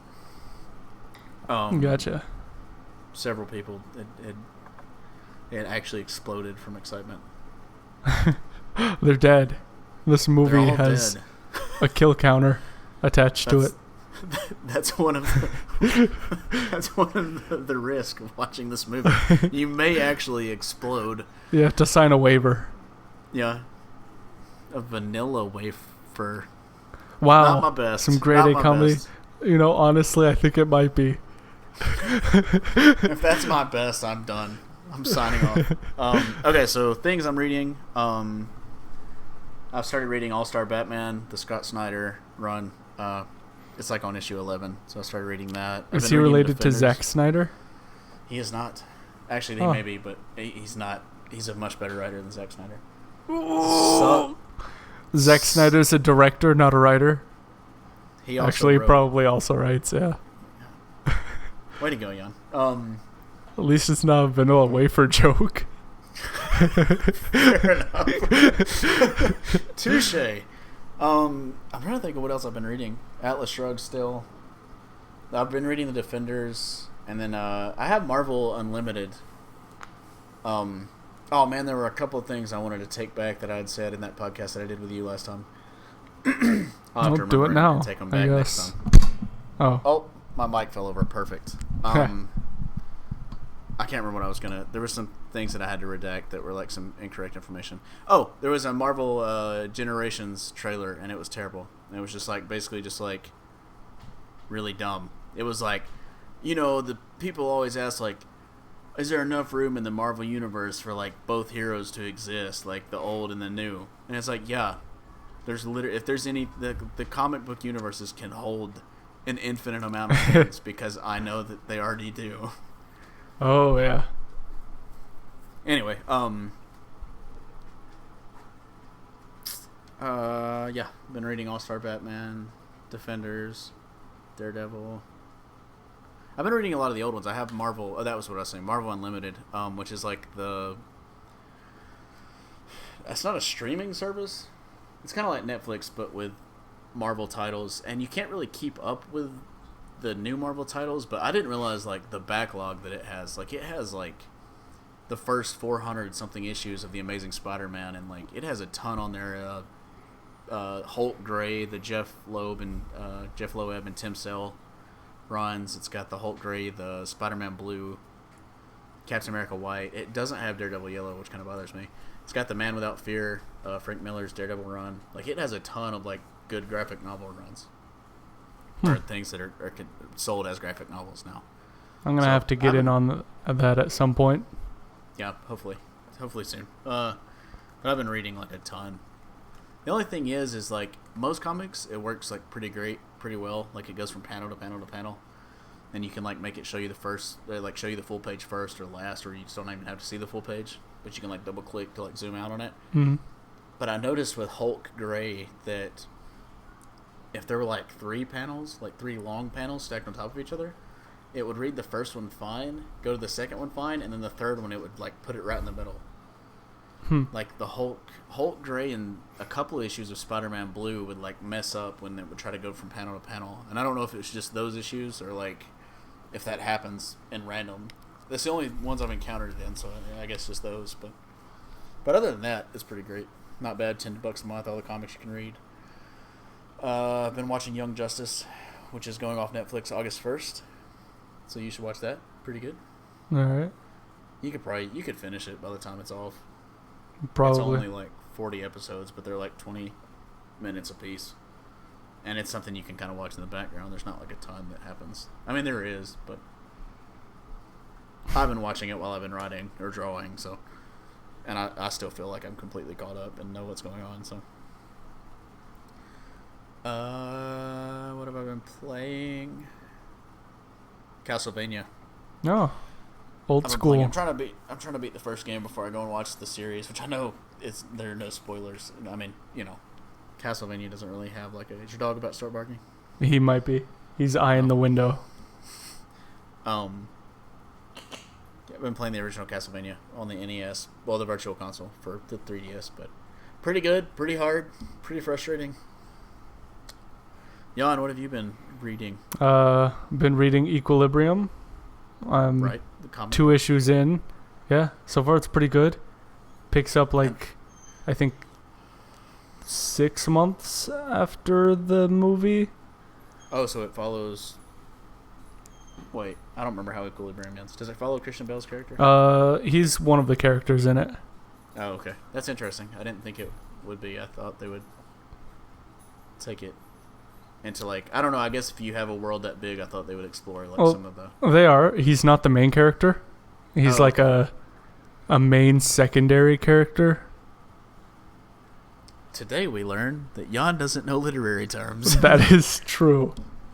Gotcha. Several people it actually exploded from excitement. They're dead. This movie has dead. A kill counter attached to it. That's one of the risk of watching this movie. You may actually explode. You have to sign a waiver. Yeah. A vanilla wafer. Wow. Not my best. Some grade A comedy. Best. You know, honestly, I think it might be. If that's my best, I'm done. I'm signing off. Okay, so things I'm reading. I've started reading All-Star Batman, the Scott Snyder run. It's like on issue 11, so I started reading that. Is he related to Zack Snyder? He is not. Actually, he may be, but he's not. He's a much better writer than Zack Snyder. Zack Snyder's a director, not a writer. He also actually wrote. Probably also writes, yeah. Way to go, Jan. At least it's not a vanilla wafer joke. Fair enough. Touche. I'm trying to think of what else I've been reading. Atlas Shrugged still. I've been reading The Defenders, and then I have Marvel Unlimited. Oh man, there were a couple of things I wanted to take back that I had said in that podcast that I did with you last time. I'll do it now. Take them back next time. Oh, my mic fell over. Perfect. I can't remember what I was gonna. There were some things that I had to redact that were like some incorrect information. Oh, there was a Marvel Generations trailer, and it was terrible. And it was just like basically just like really dumb. It was like, the people always ask like, is there enough room in the Marvel universe for like both heroes to exist, like the old and the new? And it's like, yeah, there's literally if there's any the comic book universes can hold an infinite amount of things because I know that they already do. Oh yeah. Anyway, yeah, been reading All-Star Batman, Defenders, Daredevil. I've been reading a lot of the old ones. I have Marvel. Oh, that was what I was saying. Marvel Unlimited, which is like It's not a streaming service. It's kind of like Netflix, but with Marvel titles, and you can't really keep up with the new Marvel titles. But I didn't realize like the backlog that it has. Like it has like the first 400 something issues of the Amazing Spider-Man, and like it has a ton on there. Holt Gray, the Jeff Loeb and Tim Sale runs. It's got the Hulk gray, the Spider-Man blue, Captain America white. It doesn't have Daredevil yellow, which kind of bothers me. It's got the Man Without Fear, Frank Miller's Daredevil run. Like, it has a ton of like good graphic novel runs. Or things that are sold as graphic novels now. I'm gonna have to get in on that at some point. Yeah, hopefully soon. But I've been reading like a ton. The only thing is like most comics, it works like pretty well. Like it goes from panel to panel to panel, and you can like make it show you show you the full page first or last, or you just don't even have to see the full page, but you can like double click to like zoom out on it. Mm-hmm. But I noticed with Hulk Gray that if there were like 3 panels, like 3 long panels stacked on top of each other, it would read the first one fine, go to the second one fine, and then the third one it would like put it right in the middle. Like the Hulk Gray and a couple of issues of Spider-Man Blue would like mess up when it would try to go from panel to panel. And I don't know if it was just those issues or like if that happens in random. That's the only ones I've encountered then, so I guess just those. But other than that, it's pretty great. Not bad. $10 a month, all the comics you can read. I've been watching Young Justice, which is going off Netflix August 1st. So you should watch that. Pretty good. All right. You could finish it by the time it's off. Probably. It's only like 40 episodes, but they're like 20 minutes apiece. And it's something you can kind of watch in the background. There's not like a ton that happens. I mean, there is, but I've been watching it while I've been writing or drawing, so. And I still feel like I'm completely caught up and know what's going on, so. What have I been playing? Castlevania. No. Old school. I'm trying to beat the first game before I go and watch the series, which I know there are no spoilers. I mean, Castlevania doesn't really have like is your dog about to start barking? He might be. He's eyeing the window. Yeah, I've been playing the original Castlevania on the NES, well, the Virtual Console for the 3DS, but pretty good, pretty hard, pretty frustrating. Jan, what have you been reading? Been reading Equilibrium. Right, the comic. 2 issues in. Yeah, so far it's pretty good. Picks up like, I think, 6 months after the movie. Oh, so it follows. Wait, I don't remember how Equilibrium ends. Does it follow Christian Bale's character? He's one of the characters in it. Oh, okay. That's interesting. I didn't think it would be. I thought they would take it into like, I don't know, I guess if you have a world that big, I thought they would explore like some of the. They are. He's not the main character. He's like a main secondary character. Today we learn that Jan doesn't know literary terms. That is true.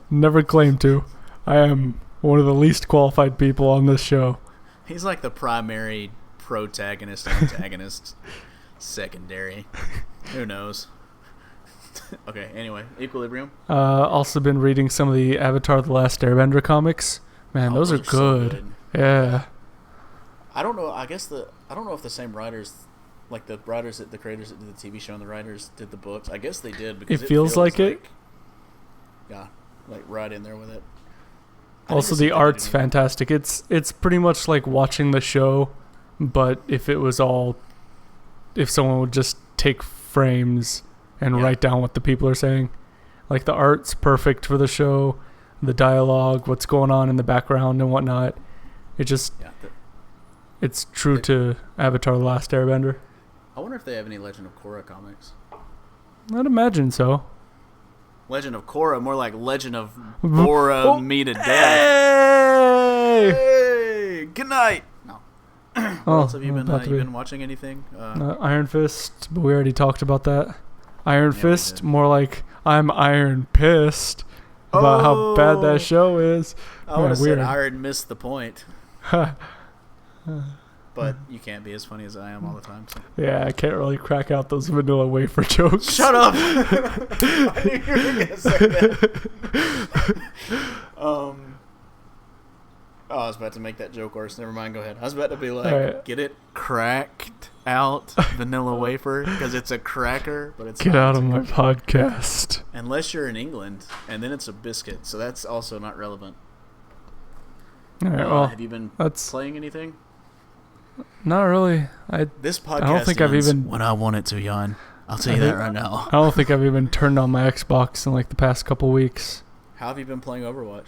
Never claimed to. I am one of the least qualified people on this show. He's like the primary protagonist, antagonist, secondary. Who knows? Okay, anyway, Equilibrium. Also been reading some of the Avatar The Last Airbender comics. Man, those are good. So good. Yeah. I don't know. I don't know if the same writers, like the creators that did the TV show and the writers did the books. I guess they did because it feels like it. Yeah, like right in there with it. Also, the art's fantastic. It's pretty much like watching the show, but if someone would just take frames and write down what the people are saying. Like, the art's perfect for the show, the dialogue, what's going on in the background and whatnot. It just, it's true to Avatar The Last Airbender. I wonder if they have any Legend of Korra comics. I'd imagine so. Legend of Korra, more like Legend of Bora Me to Death. Hey! Good night! No. What else have you been? You been watching anything? Iron Fist, but we already talked about that. Iron Fist, more like I'm iron pissed about how bad that show is. I would have said Iron missed the point. But you can't be as funny as I am all the time. So. Yeah, I can't really crack out those vanilla wafer jokes. Shut up! I knew you were going to say that. I was about to make that joke worse. Never mind, go ahead. I was about to be like, get it cracked out vanilla wafer because it's a cracker, but it's Get out of my podcast. Unless you're in England, and then it's a biscuit, so that's also not relevant. All right, have you been playing anything? Not really. This podcast I don't think I've even when I want it to, Jan. I'll tell you that right now. I don't think I've even turned on my Xbox in like the past couple weeks. How have you been playing Overwatch?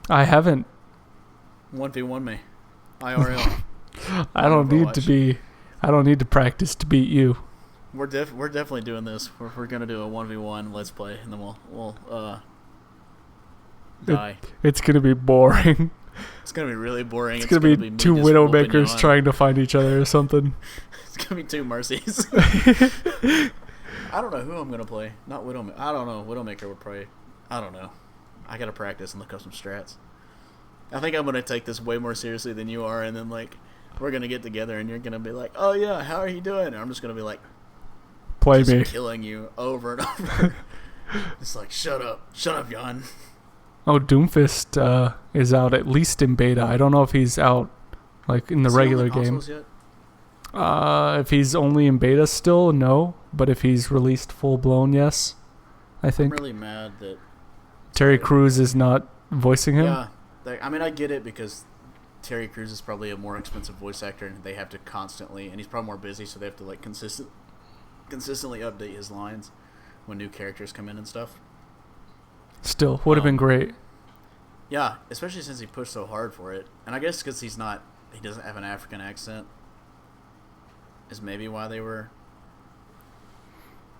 I haven't. 1v1 me. IRL. I don't need to practice to beat you. We're definitely doing this. We're gonna do a 1v1 let's play, and then we'll die. It's gonna be boring. It's gonna be really boring. It's gonna be two Widowmakers trying to find each other or something. It's gonna be two Mercies. I don't know who I'm gonna play. Not Widowmaker. I don't know. Widowmaker would probably. I don't know. I gotta practice and look up some strats. I think I'm gonna take this way more seriously than you are, and then we're gonna get together, and you're gonna be like, "Oh yeah, how are you doing?" And I'm just gonna be like, "Play me," killing you over and over. It's like, shut up, Jan. Oh, Doomfist is out at least in beta. I don't know if he's out in the regular game. Yet? If he's only in beta still, no. But if he's released full blown, yes. I think. I'm really mad that Terry Crews is not voicing him. Yeah, I mean I get it because Terry Crews is probably a more expensive voice actor, and they have to constantly, and he's probably more busy, so they have to consistently update his lines when new characters come in and stuff. Still, would have been great. Yeah, especially since he pushed so hard for it, and I guess because he doesn't have an African accent, is maybe why they were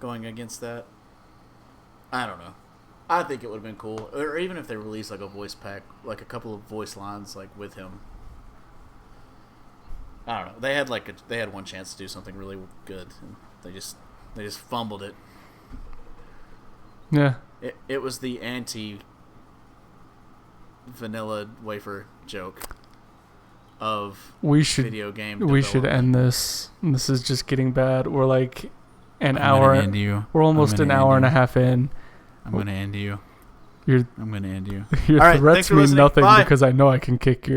going against that. I don't know. I think it would have been cool, or even if they released a voice pack, a couple of voice lines with him. I don't know. They had one chance to do something really good, and they just fumbled it. Yeah. It was the anti-vanilla wafer joke of video game development. We should end this. This is just getting bad. We're an hour. End you. We're almost an hour and a half in. I'm gonna end you. I'm gonna end you. Your All right, threats mean nothing Bye. because I know I can kick your